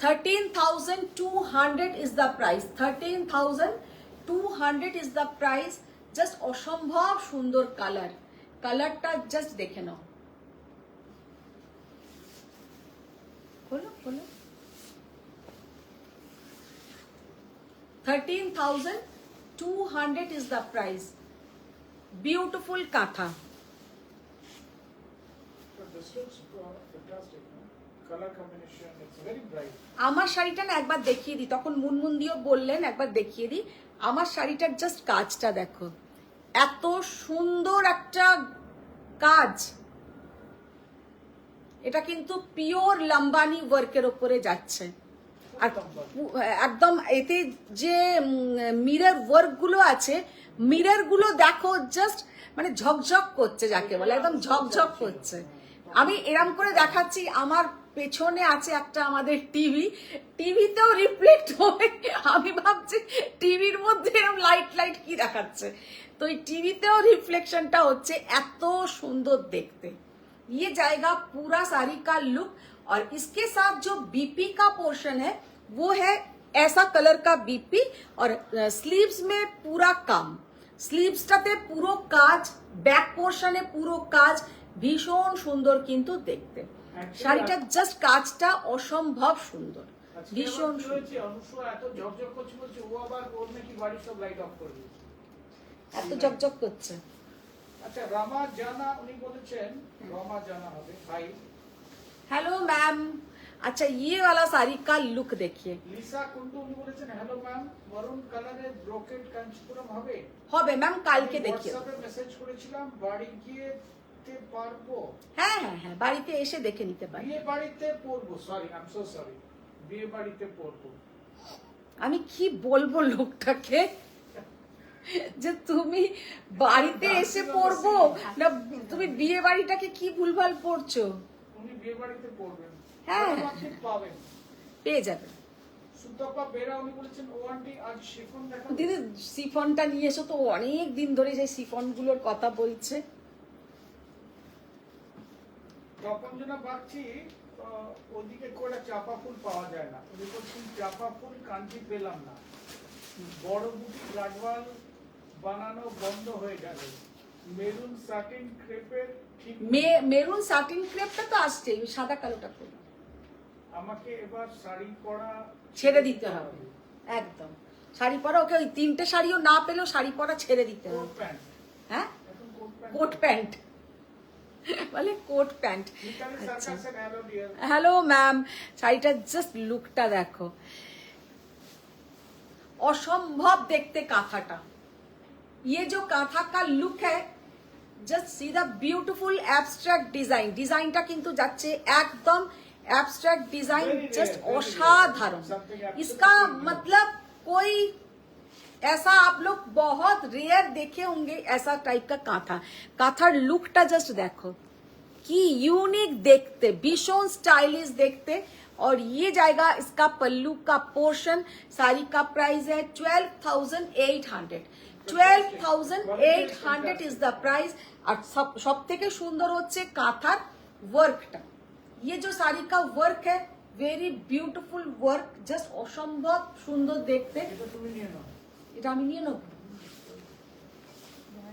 13,200 is the price, 13,200 is the price, just असंभव सुंदर कलर। কালারটা জাস্ট দেখে নাও, খোলো খোলো। 13,200 is the price, beautiful কাঁথা। This looks fantastic, no? Color combination, it's very bright. আমার শাড়িটা না একবার দেখিয়ে দিই, তখন মুনমুন দিও বললেন একবার দেখিয়ে দিই। আমার শাড়িটার জাস্ট কাজটা দেখো, এত সুন্দর একটা কাজ। এটা কিন্তু পিওর লাম্বানি ওয়ার্কের উপরে যাচ্ছে। আর একদম এতে যে মিরর ওয়ার্ক গুলো আছে, মিরর গুলো দেখো জাস্ট মানে ঝকঝক করছে, যাকে বলে একদম ঝকঝক করছে। আমি এরম করে দেখাচ্ছি, আমার পেছনে আছে একটা আমাদের টিভি, টিভিতেও রিফ্লেক্ট হয়। আমি ভাবছি টিভির মধ্যে এরকম লাইট লাইট কি দেখাচ্ছে, तो टीवी ते और रिफ्लेक्शनটা হচ্ছে এত সুন্দর দেখতে। ये जाएगा पूरा साड़ी का लुक, और इसके साथ जो बीपी का पोर्शन है वो है ऐसा कलर का बीपी, और स्लीव्स में पूरा काम স্লিভসটাতে পুরো কাজ, ব্যাক পোর্শনে পুরো কাজ, ভীষণ সুন্দর কিন্তু দেখতে। শাড়িটার জাস্ট কাজটা অসম্ভব সুন্দর, ভীষণ সুন্দর। এত ঝকঝক করছে বলছে ও আবার ওর নাকি বাড়ি সব লাইট অফ করে দিয়েছে। এত ঝকঝক করছে। আচ্ছা রামা জানা উনি বলেছেন, রামা জানা হবে ভাই। हेलो मैम, अच्छा ये वाला साड़ी का लुक देखिए। লিসা কুন্ডু উনি বলেছেন হ্যালো ম্যাম, মরুন কালারের ব্রোকেড কাঞ্চিপুরম হবে। হবে ম্যাম, কালকে দেখিয়ে। হোয়াটসঅ্যাপে মেসেজ করেছিলাম বাড়ি গিয়ে তে পারবো। হ্যাঁ হ্যাঁ হ্যাঁ, বাড়িতে এসে দেখে নিতে পারি। বিয়ে বাড়িতে পরবো, sorry I am so sorry, বিয়ে বাড়িতে পরবো। আমি কি বলবো লোকটাকে যে তুমি বাড়িতে এসে পড়বো না, তুমি বিয়ে বাড়িটাকে কি ভুলভাল পড়ছো। উনি বিয়ে বাড়িতে পরবেন। হ্যাঁ। আপনি পাবেন। পেয়ে যাবে। সুতপা বেরা উনি বলেছেন ও আন্টি আজ শিফন দেখাবো। দিদি সিফনটা নিয়ে এসো তো, অনেক দিন ধরে সেই সিফন গুলোর কথা বলছে। তপঞ্জনা বাগচি ওদিকে করে চাপা ফুল পাওয়া যায় না, উনি বলছেন চাপা ফুল কাঞ্চি পেলাম না, বড় বুটি গাডওয়াল বানানো বন্ধ হয়ে গেল, মেরুন সাটিন ক্রেপের ঠিক মেরুন সাটিন ক্রেপটা তো আসছেই, ওই সাদা কালোটা করো। আমাকে এবার শাড়ি পরা ছেড়ে দিতে হবে একদম। শাড়ি পরা ওকে, ওই তিনটে শাড়িও না পেলেও শাড়ি পরা ছেড়ে দিতে কোট হবে। প্যান্ট। হ্যাঁ, এখন কোট প্যান্ট। কোট প্যান্ট বলে, কোট প্যান্ট। মিতালি আচ্ছা, সার্কাসের হ্যালো ডিয়ার। हेलो मैम, শাড়িটার জাস্ট লুকটা দেখো, অসম্ভব দেখতে কাঁথাটা। ये जो कांथा का लुक है, জাস্ট সি দা বিউটিফুল অ্যাবস্ট্রাক্ট ডিজাইন। ডিজাইনটা কিন্তু যাচ্ছে একদম abstract design, Very rare, just very অসাধারণ। rare. Something absolutely इसका new. मतलब कोई ऐसा आप लोग बहुत रेयर देखे होंगे ऐसा टाइप का कांथा। कांथार लुकटा जस्ट देखो कि यूनिक देखते, भीषण स्टाइलिश देखते। और ये जाएगा इसका पल्लू का पोर्शन। साड़ी का प्राइस है 12,800। 12,800 इज द प्राइस। और सब থেকে সুন্দর হচ্ছে কাঁথার ওয়ার্কটা। ये जो साड़ी का वर्क है, वेरी ब्यूटीफुल वर्क, জাস্ট অসম্ভব সুন্দর দেখতে। এটা তুমি নিয়ে নাও। এটা আমি নিয়ে নেব,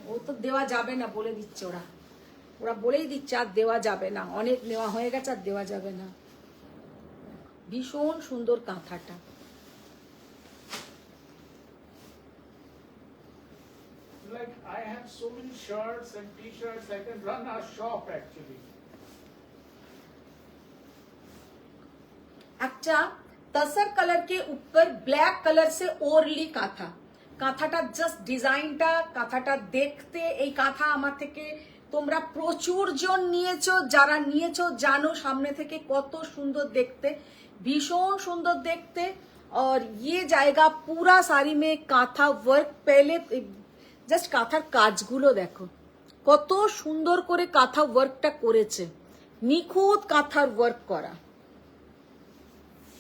ও তো দেওয়া যাবে না বলে দিচ্ছে, ওরা বলেই দিচ্ছে আর দেওয়া যাবে না, অনেক নেওয়া হয়ে গেছে আর দেওয়া যাবে না। ভীষণ সুন্দর কাঁথাটা। Like I have so many shirts and t-shirts, I can run a shop actually. একটা तसर कलर के ऊपर ब्लैक कलर से ओरली काथा। কাঁথাটা জাস্ট ডিজাইনটা, কাঁথাটা দেখতে, এই কাঁথা আমার থেকে তোমরা প্রচুর জন নিয়েছো, যারা নিয়েছো জানো সামনে থেকে কত সুন্দর দেখতে, ভীষণ সুন্দর দেখতে। और ये जाएगा पूरा साड़ी में कांथा वर्क। पहले জাস্ট কাঁথার কাজগুলো দেখো, কত সুন্দর করে কাঁথা ওয়ার্কটা করেছে, নিখুঁত কাঁথার ওয়ার্ক করা।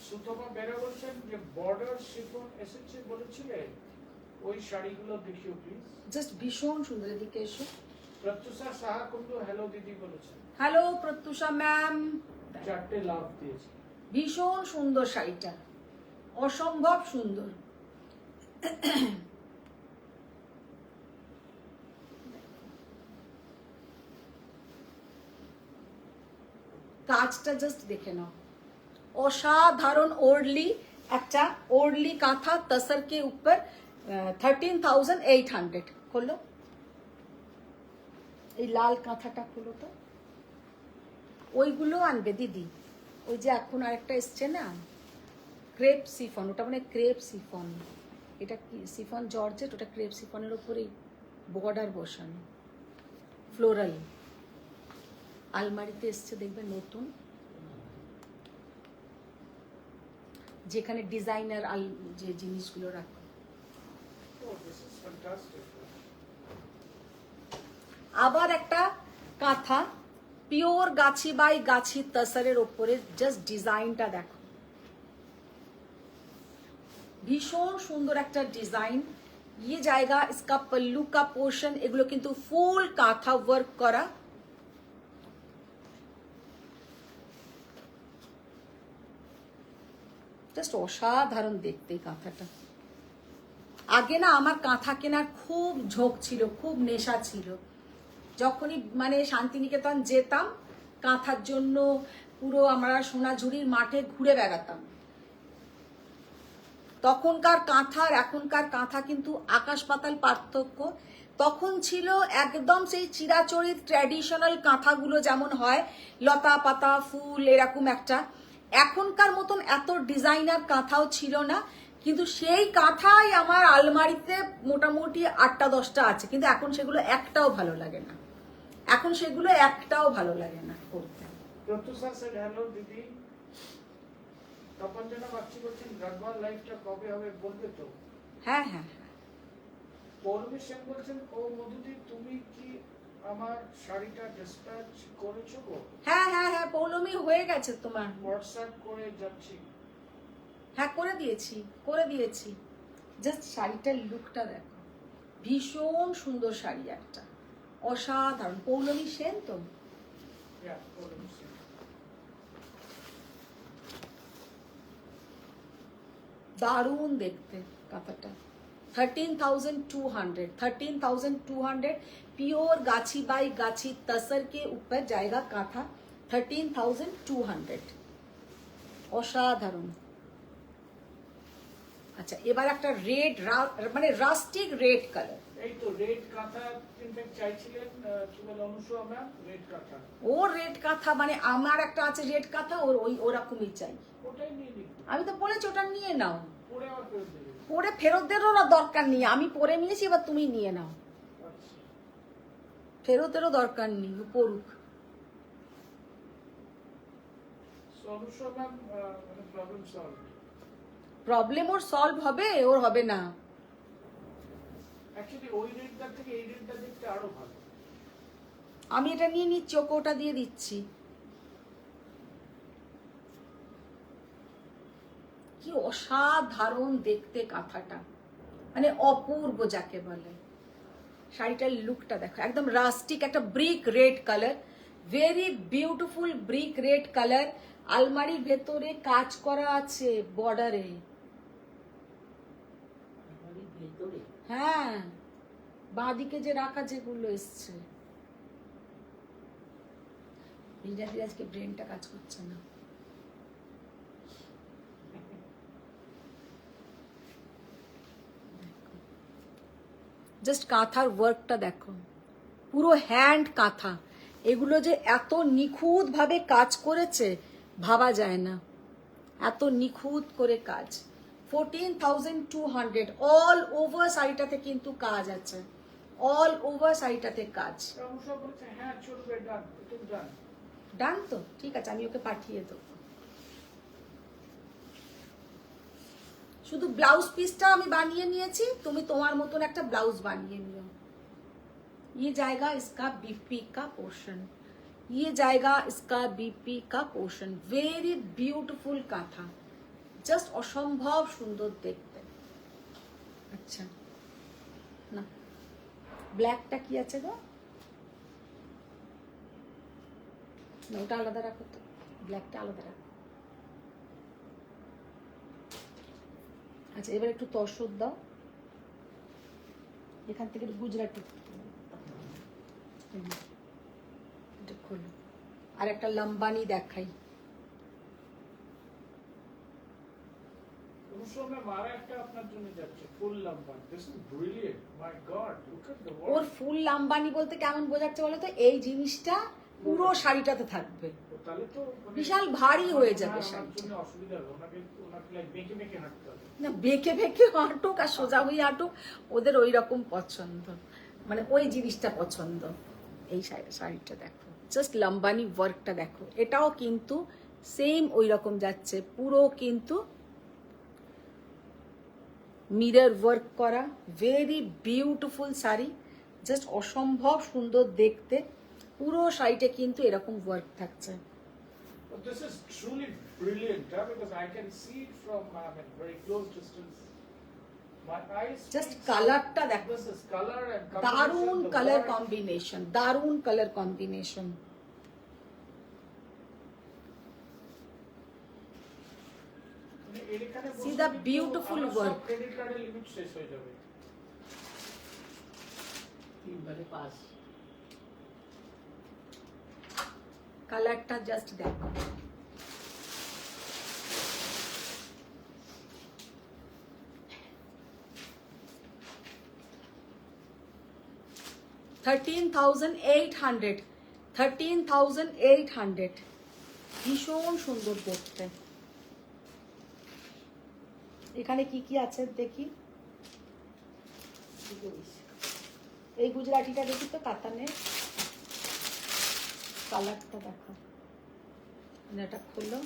সুতপা বেরা বলছেন যে বর্ডার শিফন এসেছে বলেছিলে, ওই শাড়িগুলো দেখিও প্লিজ। জাস্ট ভীষণ সুন্দর, এদিকে এসো। প্রত্যুষা সাহা কুন্ডু হ্যালো দিদি বলেছেন। হ্যালো প্রত্যুষা ম্যাম, চারটে লাভ দিয়েছে। ভীষণ সুন্দর শাড়িটা, অসম্ভব সুন্দর। কাজটা জাস্ট দেখে নাও, অসাধারণ। ওরলি, একটা ওরলি কাঁথা तसर के ऊपर 13,800। খোলো, এই লাল কাঁথাটা খোলো তো। ওইগুলো আনবে দিদি, ওই যে এখন আরেকটা এসছে না ক্রেপ সিফন, ওটা মানে ক্রেপ সিফন। এটা কি সিফন জর্জেট, ওটা ক্রেপ সিফনের উপরেই বর্ডার বসানো, ফ্লোরাল। আলমারিতে এসছে দেখবে নতুন, যেখানে ডিজাইনার যে জিনিসগুলো রাখো। Oh, this is fantastic. আবার একটা কাঁথা, পিওর গাছি বাই গাছি তসরের ওপরে, জাস্ট ডিজাইনটা দেখো, ভীষণ সুন্দর একটা ডিজাইন। ये जाएगा इसका पल्लू का पोर्शन, এগুলো কিন্তু ফুল কাঁথা ওয়ার্ক করা। জাস্ট অসাধারণ দেখতে এই কাঁথাটা। আগে না আমার কাঁথা কেনার খুব ঝোঁক ছিল, খুব নেশা ছিল। যখনই মানে শান্তিনিকেতন যেতাম কাঁথার জন্য পুরো আমরা সোনাঝুরির মাঠে ঘুরে বেড়াতাম। তখনকার কাঁথা আর এখনকার কাঁথা কিন্তু আকাশ পাতাল পার্থক্য। তখন ছিল একদম সেই চিরাচরিত ট্র্যাডিশনাল কাঁথাগুলো যেমন হয়, লতা পাতা ফুল এরকম একটা। এখনকার মতন এত ডিজাইনার কাঁথাও ছিল না, কিন্তু সেই কাঁথাই আমার আলমারিতে মোটামুটি 8টা 10টা আছে, কিন্তু এখন সেগুলো একটাও ভালো লাগে না। এখন সেগুলো একটাও ভালো লাগে না করতে। প্রত্যুষা স্যার হ্যালো দিদি, তপঞ্জনা বাচ্চি বলছেন গাড়ওয়াল লাইফটা কবে হবে বলবে তো? হ্যাঁ হ্যাঁ হ্যাঁ। পৌলমী সেন বলছেন ও মধুদি তুমি কি আমার শাড়িটা ডিসপ্যাচ করেছো গো? হ্যাঁ হ্যাঁ হ্যাঁ পৌলমী হয়ে গেছে তোমার। হোয়াটসঅ্যাপ করে যাচ্ছি। হ্যাঁ করে দিয়েছি। জাস্ট শাড়িটার লুকটা দেখো, ভীষণ সুন্দর শাড়ি একটা, অসাধারণ। পৌলমী সেন তো? Yeah, পৌলমী সেন। দারুণ দেখতে কাঁথাটা। 13,200 प्योर गाछी बाई गाछी तसर के ऊपर जाएगा काथा। 13,200 অসাধারণ। আচ্ছা এবার একটা রেড মানে রাস্টিক রেড কালার। এই তো রেড কাঁথা ইনফ্যাক্ট চাইছিলেন কি বলে অনুসুয়া ম্যাম, রেড কাঁথা। ও রেড কাঁথা মানে আমার একটা আছে রেড কাঁথা, ওর ওই ওরকমই চাই। ওটাই নিয়ে নিন। আমি তো বলেছি ওটা নিয়ে নাও। পরে আবার ফেরত দেবেন। পরে ফেরত দেরও না দরকার নেই, আমি পরে নিয়েছি, এবার তুমি নিয়ে নাও। আচ্ছা। ফেরতেরও দরকার নেই, ও পড়ুক। সো অনুসুয়া ম্যাম মানে প্রবলেম সলভ। প্রবলেম ওর সলভ হবে, ওর হবে না। অ্যাকচুয়ালি ওই রেটটা থেকে এই রেটটা দেখতে আরো ভালো। আমি এটা নিয়ে নিচ্ছি, ওকে ওটা দিয়ে দিচ্ছি। কি অসাধারণ দেখতে কাঁথাটা, মানে অপূর্ব যাকে বলে। শাড়িটার লুকটা দেখো, একদম রাস্টিক একটা brick red colour, very beautiful brick red colour. আলমারির ভেতরে কাজ করা আছে বর্ডারে। ভেতরে হ্যাঁ, বাঁদিকে যে রাখা যেগুলো এসছে। বিরাটির আজকে ব্রেনটা কাজ করছে না। জাস্ট কাঁথার ওয়ার্কটা দেখো, পুরো হ্যান্ড কাঁথা। এগুলো যে এত নিখুঁত ভাবে কাজ করেছে ভাবা যায় না, এত নিখুঁত করে কাজ। 14,200 অল ওভার শাড়িটাতে কিন্তু কাজ আছে, অল ওভার শাড়িটাতে কাজ। অনুসুয়া বলছে হ্যাঁ চলবে, ডান, তুমি ডান। ডান তো? ঠিক আছে, আমি ওকে পাঠিয়ে দেবো। শুধু ব্লাউজ পিসটা আমি বানিয়ে নিয়েছি, তুমি তোমার মতন একটা ব্লাউজ বানিয়ে নিও। ये जाएगा इसका बीपी का पोर्शन, ये जाएगा इसका बीपी का पोर्शन। वेरी ब्यूटीफुल काथा, জাস্ট অসম্ভব সুন্দর দেখতে। আচ্ছা না, ব্ল্যাকটা কি আছে গো? না ওটা আলাদা রাখো তো, ব্ল্যাকটা আলাদা রাখো। আচ্ছা এবার একটু তসর দাও, এখান থেকে গুজরাটি এটা খোলো। আর একটা লম্বানি দেখাই। অনুসুয়া ম্যাম আর একটা আপনার জন্য যাচ্ছে ফুল লম্বা। This is brilliant, my god, look at the ওর ফুল লাম্বানি বলতে কেমন বোঝাচ্ছে বলো তো? এই জিনিসটা পুরো শাড়িটাতে থাকবে, তাহলে তো মানে বিশাল ভারী হয়ে যাবে আমার শাড়িটা। জন্য অসুবিধা হবে, ওনাকে লাইক বেঁকে বেঁকে হাঁটতে হবে। না বেঁকে বেঁকে হাঁটুক আর সোজা হয়ে হাঁটুক, ওদের ওই রকম পছন্দ, মানে ওই জিনিসটা পছন্দ। এই শাড়িটা দেখো, জাস্ট লম্বানি ওয়ার্কটা দেখো, এটাও কিন্তু সেম ওই রকম যাচ্ছে, পুরো কিন্তু মিরর ওয়ার্ক করা। ভেরি বিউটিফুল শাড়ি, জাস্ট অসম্ভব সুন্দর দেখতে। পুরো শাড়িটা কিন্তু এরকম ওয়ার্ক থাকছে। But this is truly brilliant, because I can see it from very close distance. My eyes just speaks- কালারটা দেখো, This is color and combination, দারুণ the কালার work. কম্বিনেশন, দারুণ কালার কম্বিনেশন। মানে এর এখানে See the beautiful work. Credit কার্ডের limit শেষ হয়ে যাবে। 3 বারে 5 কালারটা জাস্ট দেখো, $13,800 13,800 ভীষণ সুন্দর দেখতে। এখানে কি কি আছে দেখি, এই গুজরাটিটা দেখি তো কাতানের কালারটা দেখো, এটা খুললো।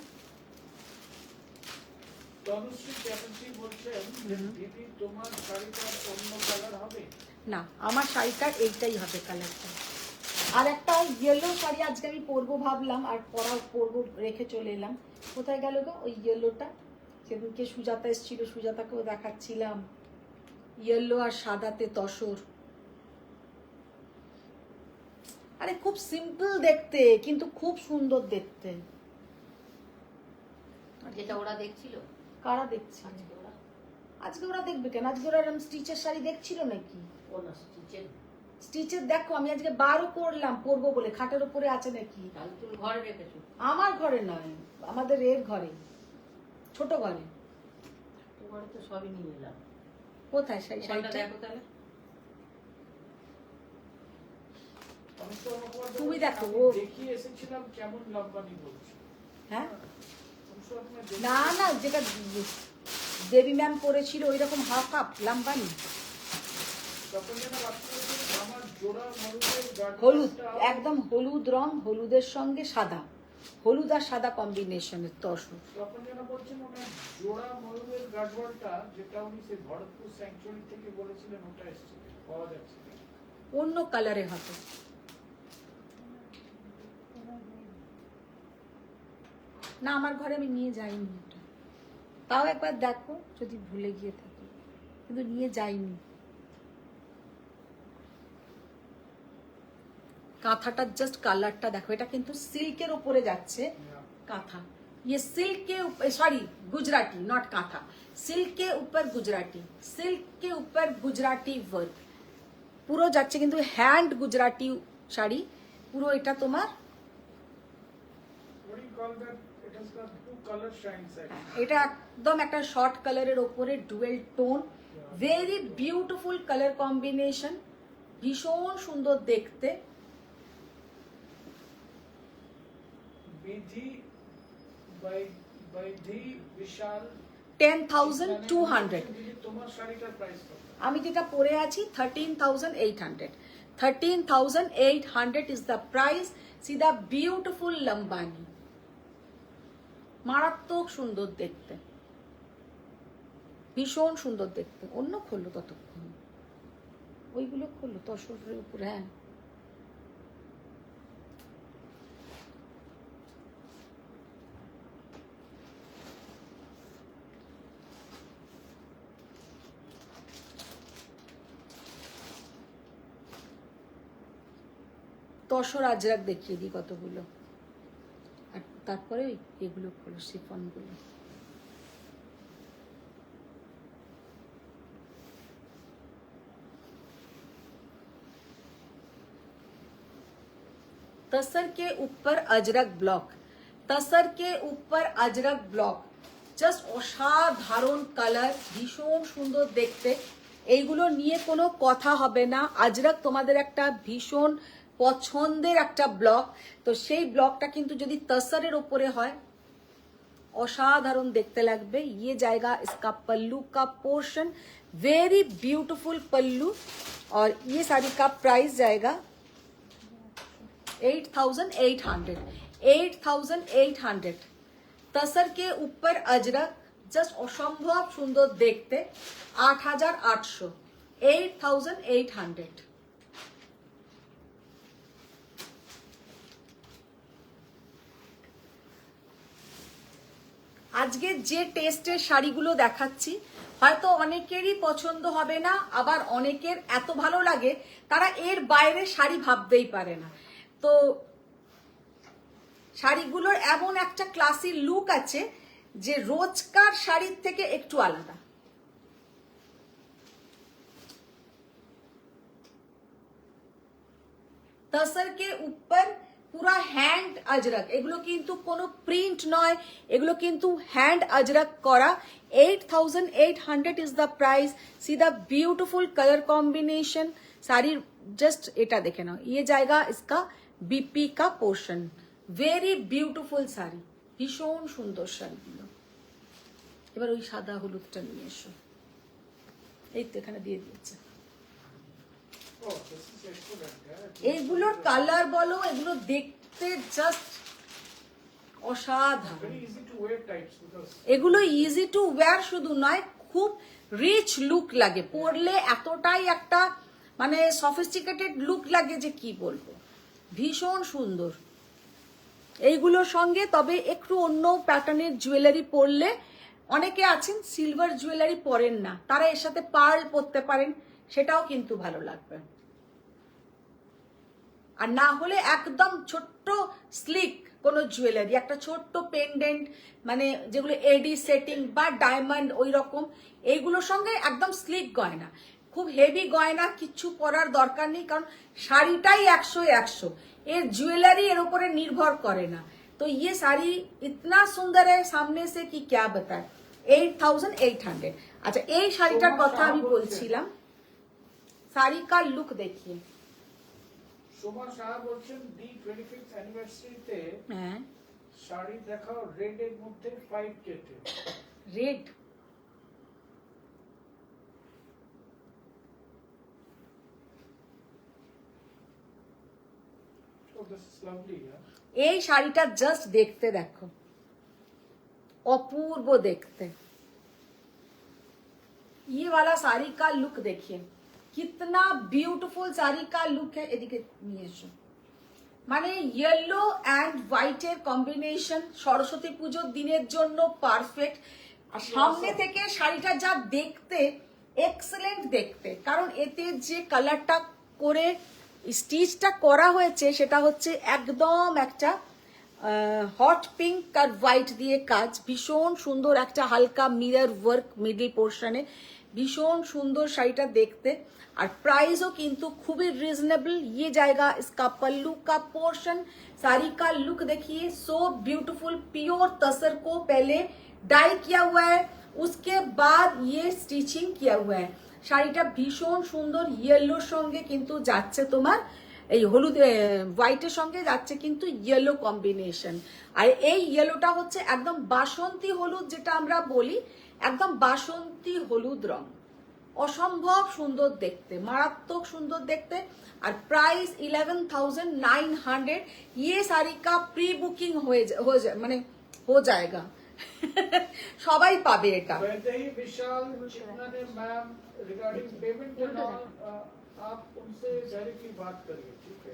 তনুশ্রী চ্যাটার্জি বলছেন যে দিদি তোমার শাড়িটার অন্য কালার হবে? না, আমার শাড়িটা এইটাই হবে কালারটা। আর একটা ইয়েলো শাড়ি আজকে আমি পরবো ভাবলাম, আর পরবো রেখে চলে এলাম। কোথায় গেল গো ওই ইয়েলোটা? সেদিনকে সুজাতা এসেছিল, সুজাতাকেও দেখাচ্ছিলাম, ইয়েলো আর সাদাতে তসর। আরে খুব সিম্পল দেখতে কিন্তু খুব সুন্দর দেখতে। যেটা ওরা দেখছিল কারা দেখছে আজকে? ওরা দেখবে কেন? আজকে ওরা স্টিচের শাড়ি দেখছিল নাকি? ও না স্টিচের স্টিচের দেখো, আমি আজকে বারও করলাম পরবো বলে, খাটের উপরে আছে নাকি? তাহলে তুমি ঘরে রেখেছো? আমার ঘরে নয়, আমাদের এর ঘরে, ছোট ঘরে। তোমার তো সবই নিয়ে এলাম। কোথায় শাড়িটা শাড়িটা? দেখো তাহলে। তুমি দেখো, আমি ও দেখিয়ে এসেছিলাম কেমন লম্বানি বলছে। হ্যাঁ তনুশ্রী আপনার দেখে- না না, যেটা দেবী ম্যাম পরেছিল ওই রকম হাফ হাফ লাম্বানি, তখন যেন বাচ্চা বলছিল, আমার জোড়া ময়ূরের হলুদ, গার্ডটা- একদম হলুদ রং, হলুদের সঙ্গে সাদা, হলুদ আর সাদা কম্বিনেশনের তসর। তখন যেন বলছেন ওনার জোড়া ময়ূরের গার্ডওয়ালটা, যেটা উনি সেই ভরতপুর স্যাংচুয়ারি থেকে বলেছিলেন, ওটা এসেছে, পাওয়া যাচ্ছে না। অন্য কালারে হবে। না, আমার ঘরে আমি নিয়ে যাইনি ওটা, তাও একবার দেখো যদি ভুলে গিয়ে থাকি, কিন্তু নিয়ে যাইনি। কাঁথাটার জাস্ট কালারটা দেখো, এটা কিন্তু সিল্কের ওপরে যাচ্ছে काथा, ये सिल्क के ऊपर, सॉरी गुजराती, नॉट काथा, सिल्क के ऊपर गुजराती, सिल्क के ऊपर गुजराती वर्क পুরো যাচ্ছে, কিন্তু হ্যান্ড গুজরাটি শাড়ি পুরো। এটা তোমার What do you call that? It has got two color shines actually. এটা একদম একটা শর্ট কালারের ওপরে dual tone, very beautiful colour combination, ভীষণ সুন্দর দেখতে। Bidhi by the Vishal 10,200। তোমার শাড়িটার প্রাইস কত? আমি যেটা পরে আছি 13,800। 13,800 is the price. C the beautiful Lambani, মারাত্মক সুন্দর দেখতে, ভীষণ সুন্দর দেখতে। অন্য খোলো ততক্ষণ, ওইগুলো খোলো তসরের উপরে। হ্যাঁ, তসর আজরাক দেখিয়ে দিই কতগুলো, আর তারপরে এগুলো খোলো, শিফনগুলো। तसर के ऊपर अजरक ब्लॉक, तसर के ऊपर अजरक ब्लॉक, জাস্ট অসাধারণ কালার, ভীষণ সুন্দর দেখতে। এইগুলো নিয়ে কোনো কথা হবে না। আজরাক তোমাদের একটা ভীষণ পছন্দের একটা ব্লক, তো সেই ব্লকটা কিন্তু যদি তসরের ওপরে হয় অসাধারণ দেখতে লাগবে। ये जाएगा इसका पल्लू का पोर्शन, वेरी ब्यूटीफुल पल्लू, और ये साड़ी का प्राइस जाएगा 8,800। 8,800। तसर के ऊपर अजरक, জাস্ট অসম্ভব সুন্দর দেখতে। 8,800। 8,800। আজকে যে টেস্টের শাড়িগুলো দেখাচ্ছি হয়তো অনেকেরই পছন্দ হবে না, আবার অনেকের এত ভালো লাগে তারা এর বাইরে শাড়ি ভাবতেই পারে না। তো শাড়িগুলোর এমন একটা ক্লাসি লুক আছে যে রোজকার শাড়ির থেকে একটু আলাদা। तसर के ऊपर पूरा हैंड अजरक, एगुलो किन्तु कोनो प्रिंट नय, एगुलो किन्तु हैंड अजरक करा। 8,800 is the price. C the beautiful colour combination. Sari just एटा देखे ना, ये जाएगा इसका बीपी का पोर्शन। वेरी ब्यूटीफुल साड़ी, भीषण सुंदर শাড়িগুলো। এবার ওই সাদা হলুদটা নিয়ে এসো, এই তো এখানে দিয়ে দিয়েছে। Oh, this is excellent. এগুলোর কালার বলো, এগুলো দেখতে জাস্ট অসাধারণ। Very easy to wear types because এগুলো ইজি টু ওয়্যার শুধু নয়, খুব রিচ লুক লাগে, পরলে এতটাই একটা মানে সফিস্টিকেটেড লুক লাগে যে কি বলবো, ভীষণ সুন্দর এইগুলোর সঙ্গে। তবে একটু অন্য প্যাটার্নের জুয়েলারি পরলে, অনেকে আছেন সিলভার জুয়েলারি পরেন না, তারা এর সাথে পার্ল পরতে পারেন, সেটাও কিন্তু ভালো লাগবে। আর না হলে একদম ছোট্ট স্লিক কোনো জুয়েলারি, একটা ছোট্ট পেন্ডেন্ট, মানে যেগুলো এডি সেটিং বা ডায়মন্ড ওই রকম, এইগুলোর সঙ্গে একদম স্লিক গয়না, খুব হেভি গয়না কিচ্ছু পরার দরকার নেই, কারণ শাড়িটাই 100 এর জুয়েলারি এর উপরে নির্ভর করে না। তো ইয়ে শাড়ি ইতনা সুন্দর है सामने से कि क्या बताए। 8,800। আচ্ছা, এই শাড়িটার কথা আমি বলছিলাম, শাড়ি का লুক দেখিয়ে। সোমা শাহ বলছেন D25th অ্যানিভার্সারিতে হ্যাঁ, শাড়ি দেখাও রেড এর মধ্যে 5K তে। Red Oh, this is lovely, yeah. এই শাড়িটা জাস্ট দেখতে দেখো, অপূর্ব দেখতে। ये वाला साड़ी का लुक देखिए, कितना ब्यूटीफुल साड़ी का लुक है। এদিকে নিয়ে এসো, মানে ইয়েলো অ্যান্ড হোয়াইটের কম্বিনেশন সরস্বতী পুজোর দিনের জন্য পারফেক্ট। আর সামনে থেকে শাড়িটা যা দেখতে এক্সেলেন্ট দেখতে, কারণ এতে যে কালারটা করে স্টিচটা করা হয়েছে সেটা হচ্ছে একদম একটা হট পিঙ্ক আর হোয়াইট দিয়ে কাজ, ভীষণ সুন্দর একটা হালকা মিরর ওয়ার্ক মিডল পোর্শনে, ভীষণ সুন্দর শাড়িটা দেখতে। আর প্রাইসও কিন্তু খুবই রিজনেবল। ये जाएगा इसका पल्लू का पोर्शन। साड़ी का लुक देखिए, सो ब्यूटीफुल, प्योर तसर को पहले डाई किया हुआ है, उसके बाद ये स्टिचिंग किया हुआ है। শাড়িটা ভীষণ সুন্দর, ইয়েলোর সঙ্গে কিন্তু যাচ্ছে তোমার এই হলুদ, হোয়াইটের সঙ্গে যাচ্ছে কিন্তু ইয়েলো কম্বিনেশন। আর এই ইয়েলোটা হচ্ছে একদম বাসন্তী হলুদ, যেটা আমরা বলি একদম বাসন্তী হলুদ রং, অসম্ভব সুন্দর দেখতে, মারাত্মক সুন্দর দেখতে। আর প্রাইস 11,900। ये साड़ी का प्री बुकिंग মানে हो जाएगा। সবাই পাবে এটা। वैदेही विशाल चिकनने ma'am regarding payment and all, आप उनसे डायरेक्टली बात करिए, ठीक है।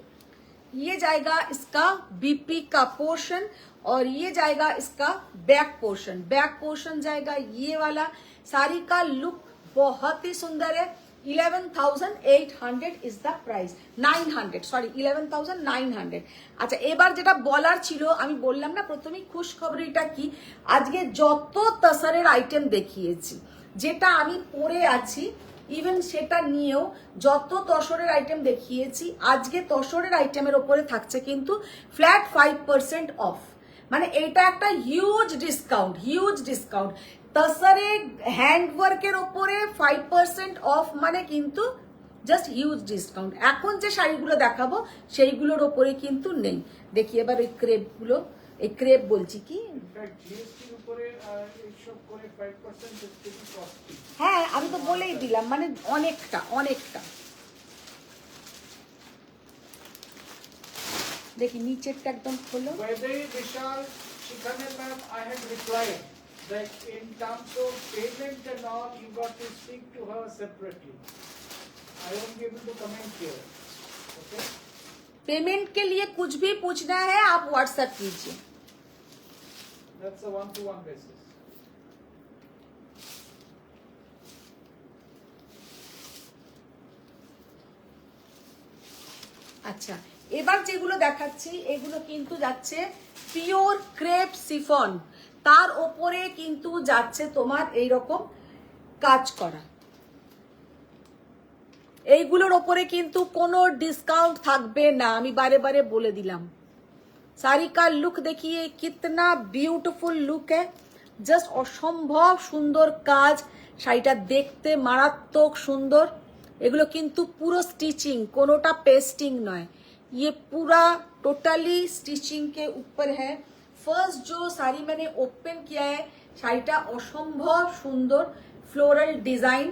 ये जाएगा इसका बीपी का पोर्शन और ये जाएगा इसका बैक पोर्शन। बैक पोर्शन जाएगा ये वाला। साड़ी का लुक बहुत ही सुंदर है। 11,800 इज द प्राइस। 900 সরি 11,900। আচ্ছা, এবার যেটা বলার ছিল আমি বললাম না প্রথমেই, খুশখবরিটা কি, আজকে যত তসরের আইটেম দেখিয়েছি, যেটা আমি পরে আছি ইভেন সেটা নিয়েও যত তসরের আইটেম দেখিয়েছি, আজকে তসরের আইটেমের ওপরে থাকছে কিন্তু ফ্ল্যাট 5% অফ। মানে এটা একটা হিউজ ডিসকাউন্ট, হিউজ ডিসকাউন্ট। তসরে হ্যান্ডওয়ার্কের ওপরে 5% অফ মানে কিন্তু জাস্ট হিউজ ডিসকাউন্ট। এখন যে শাড়িগুলো দেখাবো সেইগুলোর ওপরে কিন্তু নেই। দেখি এবার ওই ক্রেপগুলো, এই ক্রেপ বলছি কি, ইনফ্যাক্ট জিএসটির উপরে এইসব করে 5% ইজ ভেরি কস্টলি। হ্যাঁ আমি তো বলেই দিলাম, মানে অনেকটা অনেকটা। দেখি নিচেরটা একদম খোলো। वैदेही विशाल चिकनने ma'am, I had replied that in terms of payment and all, you got to speak to her separately. I won't be able to comment here. Okay? Payment के लिए कुछ भी पूछना है आप व्हाट्सएप कीजिए। That's a one-to-one basis. আচ্ছা, এবার যেগুলো দেখাচ্ছি এগুলো কিন্তু যাচ্ছে পিওর ক্রেপ সিফন। তার ওপরে কিন্তু যাচ্ছে তোমার এইরকম কাজ করা। এইগুলোর ওপরে কিন্তু কোনো ডিসকাউন্ট থাকবে না, আমি বারে বারে বলে দিলাম। শাড়ি का लुक देखिए कितना ब्यूटीफुल लुक है, জাস্ট অসম্ভব সুন্দর কাজ, শাড়িটা দেখতে মারাত্মক সুন্দর। এগুলো কিন্তু পুরো स्टिचिंग, কোনোটা पेस्टिंग নয়, ये पूरा टोटली स्टिचिंग के ऊपर है। फर्स्ट जो साड़ी मैंने ओपन किया है, শাড়িটা অসম্ভব সুন্দর ফ্লোরাল ডিজাইন।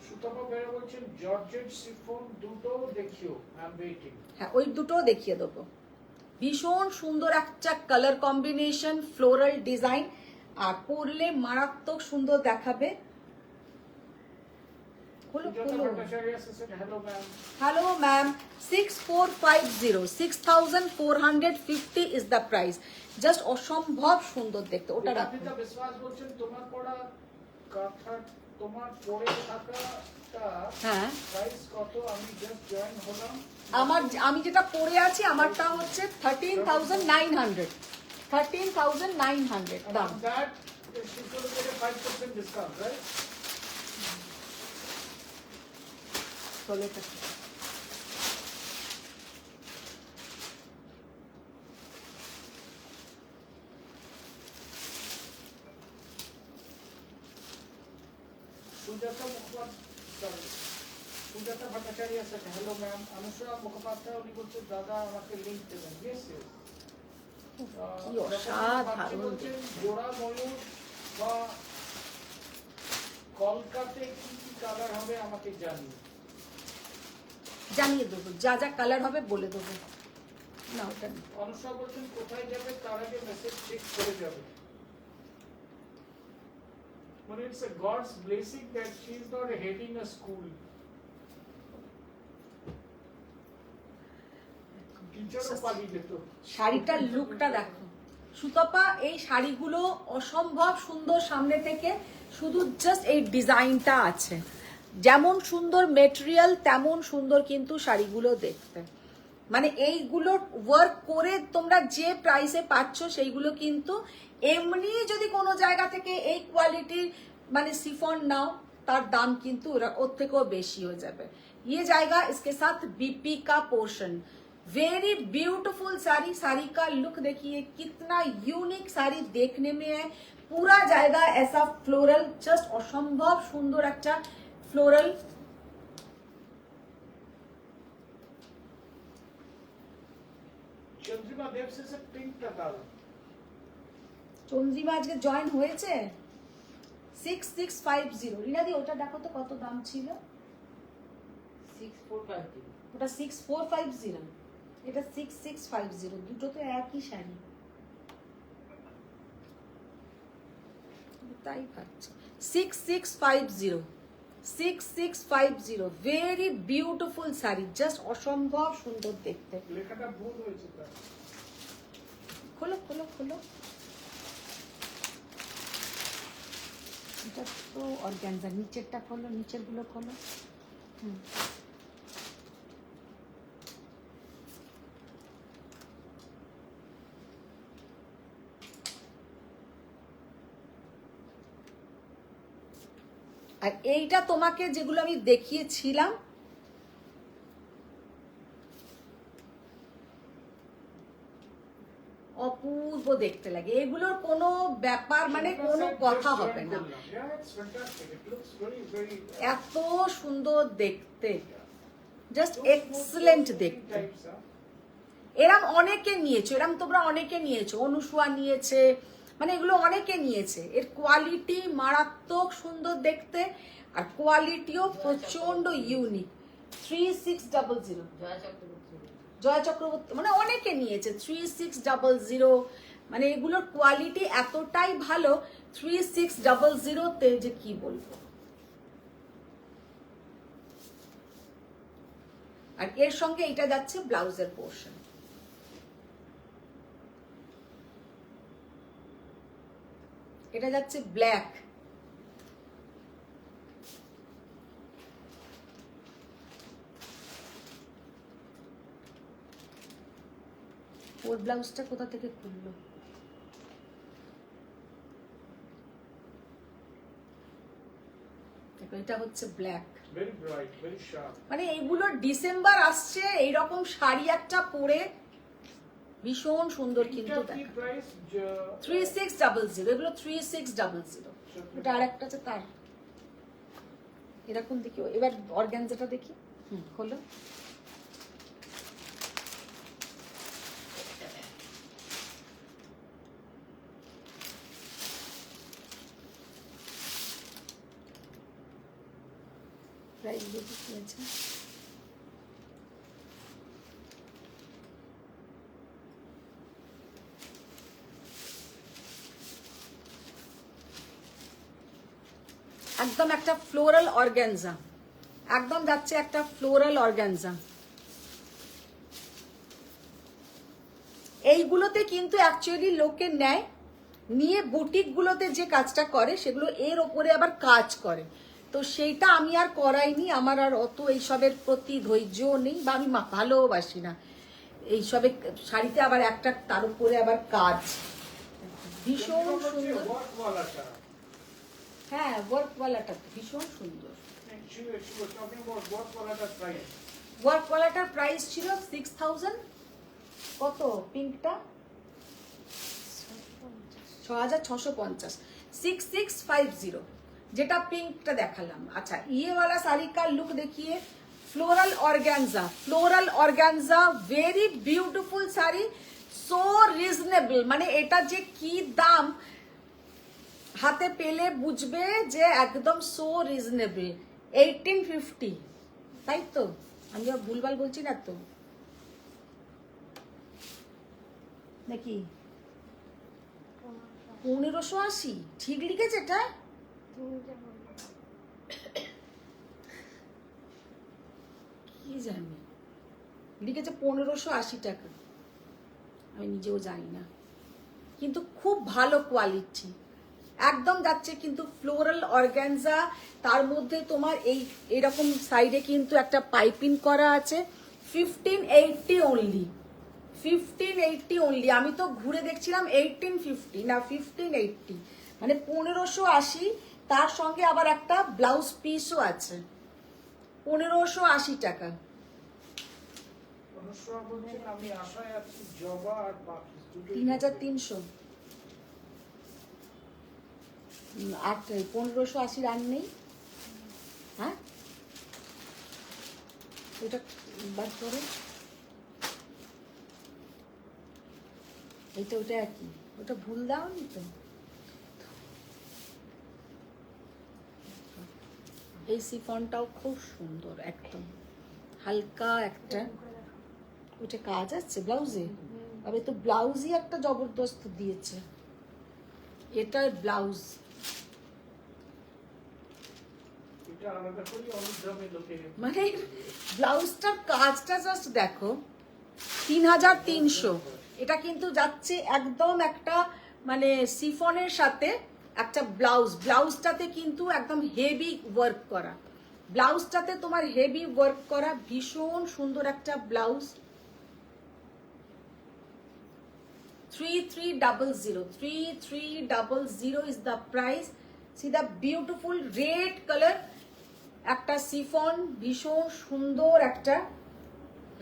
সুতপা বেরা বলছেন জর্জেট শিফন দুটো দেখিও, আই এম ওয়েটিং। হ্যাঁ, ওই দুটো দেখিয়ে দেবো। ভীষণ সুন্দর একটা কালার কম্বিনেশন, ফ্লোরাল ডিজাইন, আর পরলে মারাত্মক সুন্দর দেখাবে। Hello ma'am, 6450, 6450 is the price. Just অসম্ভব সুন্দর দেখতে। ওটা রাখুন। বিশ্বাস বলছেন তোমার পড়া কথা, তোমার পড়ে থাকাটা হ্যাঁ, প্রাইস কত? আমি জাস্ট জয়েন হলাম। আমি যেটা পরে আছি আমারটা হচ্ছে 13,900, 13,900 দাম। That she's going to get a 5% discount, right? Sujata Bhattacharya sir, hello ma'am. Anusara Mukhopadhyay উনি বলছেন দাদা আমাকে লিংক দেবেন। Yes yes. কি অসাধারণ বলছেন জোড়া ময়ূর বা কলকাতায় কি কি কালার হবে আমাকে জানিয়ে দেবো, যা যা কালার হবে বলে দেবো। না ওটা নেই। অনুসরা বলছেন কোথায় যাবে তার আগে মেসেজ চেক করে যাবে। মানে it's a God's blessing that she is not heading a school. টিচারও পালিয়ে যেত। শাড়িটার লুকটা দেখো সুতপা, এই শাড়িগুলো অসম্ভব সুন্দর সামনে থেকে, শুধু জাস্ট এই ডিজাইনটা আছে। যেমন সুন্দর মেটেরিয়াল তেমন সুন্দর কিন্তু শাড়িগুলো দেখতে। মানে এইগুলো ওয়ার্ক করে তোমরা যে প্রাইসে পাচ্ছ সেইগুলো কিন্তু এমনি যদি কোনো জায়গা থেকে এই কোয়ালিটির মানে সিফন নাও, তার দাম কিন্তু ওর থেকেও বেশি হয়ে যাবে। ये जाएगा इसके साथ बीपी का portion. Very beautiful sari, sari का लुक देखिए कितना यूनिक साड़ी देखने में है। पूरा जाएगा ऐसा फ्लोरल, जस्ट असंभव सुंदर একটা फ्लोरल। চন্দ্রিমা দেব সে পিঙ্কটা দাও। চন্দ্রিমা আজকে জয়েন হয়েছে 6650। রিনাদি ওটা দেখো তো কত দাম ছিল। 6450, ওটা 6450, এটা 6650, দুটো তো একই শাড়ি। তাই ভাবছি 6650, 6650 ভেরি বিউটিফুল শাড়ি, জাস্ট অসম্ভব সুন্দর দেখতে। লেখাটা ভুল হয়েছে তার। খোলো খোলো খোলো, এটা তো অর্গানজা। নিচেরটা খোলো, নিচের গুলো খোলো। আর এইটা তোমাকে যেগুলো আমি দেখিয়েছিলাম, অপূর্ব দেখতে লাগে। এগুলোর কোনো ব্যাপার মানে কোনো কথা হবে না, এত সুন্দর দেখতে, জাস্ট এক্সেলেন্ট দেখতে। এরম অনেকে নিয়েছো, এরম তোমরা অনেকে নিয়েছো, অনুসুয়া নিয়েছে, মানে এগুলো অনেকে নিয়েছে। এর কোয়ালিটি মারাত্মক সুন্দর দেখতে, আর কোয়ালিটিও প্রচন্ড ইউনিক। 3600 জয়া চক্রবর্তী, মানে অনেকে নিয়েছে 3600। মানে এগুলোর কোয়ালিটি এতটাই ভালো, 3600 তে যে কি বলবো। আর এর সঙ্গে এটা যাচ্ছে ব্লাউজের পোর্শন। এটা যাচ্ছে ব্ল্যাক, ওর ব্লাউজটা কোথা থেকে খুললো? দেখো এটা হচ্ছে black. Very bright, very sharp. মানে এইগুলো ডিসেম্বর আসছে, এইরকম শাড়ি একটা পরে ভীষণ সুন্দর কিন্তু এটা কি দেখা। price? 3600, এগুলো 3600। এটা আর একটা আছে তার এরকম দেখি। এবার অর্গানজাটা দেখি। খোলো। প্রাইস দেখি কি আছে। একদম একটা ফ্লোরাল অর্গানজা, একদম যাচ্ছে একটা ফ্লোরাল অর্গানজা। এইগুলোতে কিন্তু অ্যাকচুয়ালি লোকে নেয়, নিয়ে বুটিক গুলোতে যে কাজটা করে সেগুলো এর ওপরে আবার কাজ করে। তো সেইটা আমি আর করাইনি, আমার আর অত এইসবের প্রতি ধৈর্যও নেই, বা আমি ভালোবাসি না এইসবে। শাড়িতে আবার একটা তার উপরে আবার কাজ, ভীষণ সুন্দর। Work ওয়ালাটা। হ্যাঁ, ওয়ার্ক ওয়ালাটা ভীষণ সুন্দর। She was talking about work ওয়ালাটা price. ওয়ার্ক ওয়ালাটার প্রাইস ছিল 6000। কত পিঙ্কটা? 6650, 6650, যেটা পিঙ্কটা দেখালাম। আচ্ছা, ये वाला साड़ी का लुक देखिए, floral organza, floral organza, very beautiful sari, so reasonable. মানে এটা যে কি দাম হাতে পেলে বুঝবে যে একদম সো রিজনেবল। 1850, তাই তো? আমি আর ভুলভাল বলছি না তো নাকি? 1580 ঠিক লিখেছে এটা? কি জানি লিখেছে 1580 টাকা, আমি নিজেও জানি না, কিন্তু খুব ভালো কোয়ালিটি একদম যাচ্ছে। কিন্তু ফ্লোরাল অর্গানজা, তার মধ্যে তোমার এইরকম সাইডে কিন্তু একটা পাইপিং করা আছে। 1580 অনলি, 1580 অনলি। আমি তো ঘুরে দেখছিলাম 1850 না 1580, মানে 1580। তার সঙ্গে আবার একটা ব্লাউজ পিসও আছে। 1580 টাকা। অনুষ্কা বলছেন আমি আশায় আছি জবা আর বাকি 3300। 1580 আর নেই। হ্যাঁ, ওটা বার করো। এইটা ওটা একই, ওটা ভুল দাওনি তো? এই সিফনটাও খুব সুন্দর, একদম হালকা একটা। ওটা কাজ আছে ব্লাউজে, তবে তো ব্লাউজই একটা জবরদস্ত দিয়েছে। এটা ব্লাউজ, এটা আলাদা করে অনুদামে লোকে মানে ব্লাউজটার কাজটা জাস্ট দেখো। 3300। এটা কিন্তু যাচ্ছে একদম একটা মানে সিফনের সাথে একটা ব্লাউজ। ব্লাউজটাতে কিন্তু একদম হেভি ওয়ার্ক করা, ব্লাউজটাতে তোমার হেভি ওয়ার্ক করা, ভীষণ সুন্দর একটা blouse. 3300, 3300 is the price. See the beautiful red color, একটা সিফন, ভীষণ সুন্দর একটা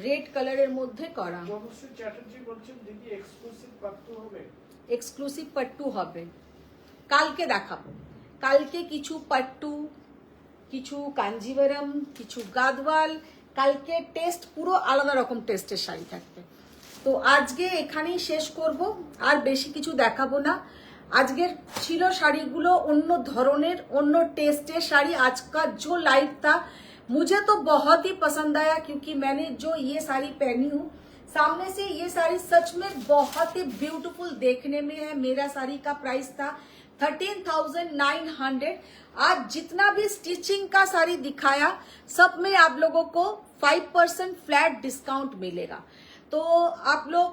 রেড কালারের মধ্যে করা। জবশ্রী চ্যাটার্জি বলছেন দিদি এক্সক্লুসিভ পাত্র হবে। এক্সক্লুসিভ পাট্টু হবে, কালকে দেখাবো। কালকে কিছু পাট্টু, কিছু কাঞ্জিভারম, কিছু গাদওয়াল। কালকে টেস্ট পুরো আলাদা রকম টেস্টের শাড়ি থাকবে। তো আজকে এখানেই শেষ করব, আর বেশি কিছু দেখাবো না। আজকের ছিল শাড়িগুলো অন্য ধরনের, অন্য टेस्टेड শাড়ি। आज का जो लाइव था मुझे तो बहुत ही पसंद आया, क्योंकि मैंने जो ये साड़ी पहनी हूँ सामने से, ये साड़ी सच में बहुत ही ब्यूटीफुल देखने में है। मेरा साड़ी का प्राइस था 13,900। आज जितना भी स्टिचिंग का साड़ी दिखाया सब में आप लोगों को 5% फ्लैट डिस्काउंट मिलेगा। तो आप लोग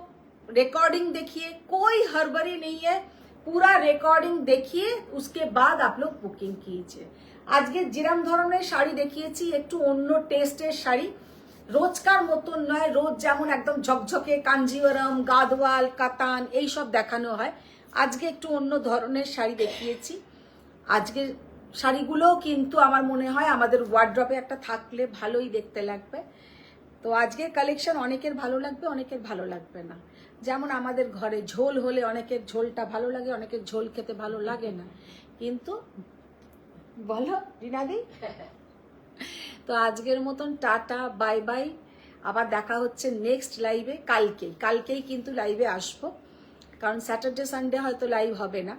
रिकॉर्डिंग देखिए, कोई हड़बड़ी नहीं है, पूरा রেকর্ডিং দেখিয়ে उसके बाद आप लोग বুকিং कीजिए। আজকে যেরকম ধরনের শাড়ি দেখিয়েছি একটু অন্য টেস্টের শাড়ি, রোজকার মতন নয়, রোজ যেমন একদম ঝকঝকে কাঞ্জিওরম, গাদওয়াল, কাতান এইসব দেখানো হয়, আজকে একটু অন্য ধরনের শাড়ি দেখিয়েছি। আজকের শাড়িগুলো কিন্তু আমার মনে হয় আমাদের ওয়ার্ড্রপে একটা থাকলে ভালোই দেখতে লাগবে। তো আজকের কালেকশন অনেকের ভালো লাগবে, অনেকের ভালো লাগবে না। যেমন আমাদের ঘরে ঝোল হলে অনেকের ঝোলটা ভালো লাগে, অনেকের ঝোল খেতে ভালো লাগে না। কিন্তু বলো রিনাদি, তো আজকের মতন টাটা, বাই বাই। আবার দেখা হচ্ছে নেক্সট লাইভে কালকেই কিন্তু লাইভে আসবো, কারণ স্যাটারডে সানডে হয়তো লাইভ হবে না,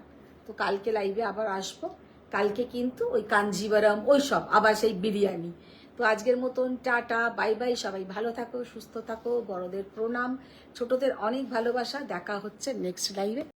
তো কালকে লাইভে আবার আসবো। কালকে কিন্তু ওই কাঞ্জিবরম ওই সব, আবার সেই বিরিয়ানি। তো আজকের মতন টাটা, বাই বাই। সবাই ভালো থাকো, সুস্থ থাকো, বড়দের প্রণাম, ছোটদের অনেক ভালোবাসা। দেখা হচ্ছে নেক্সট লাইভে।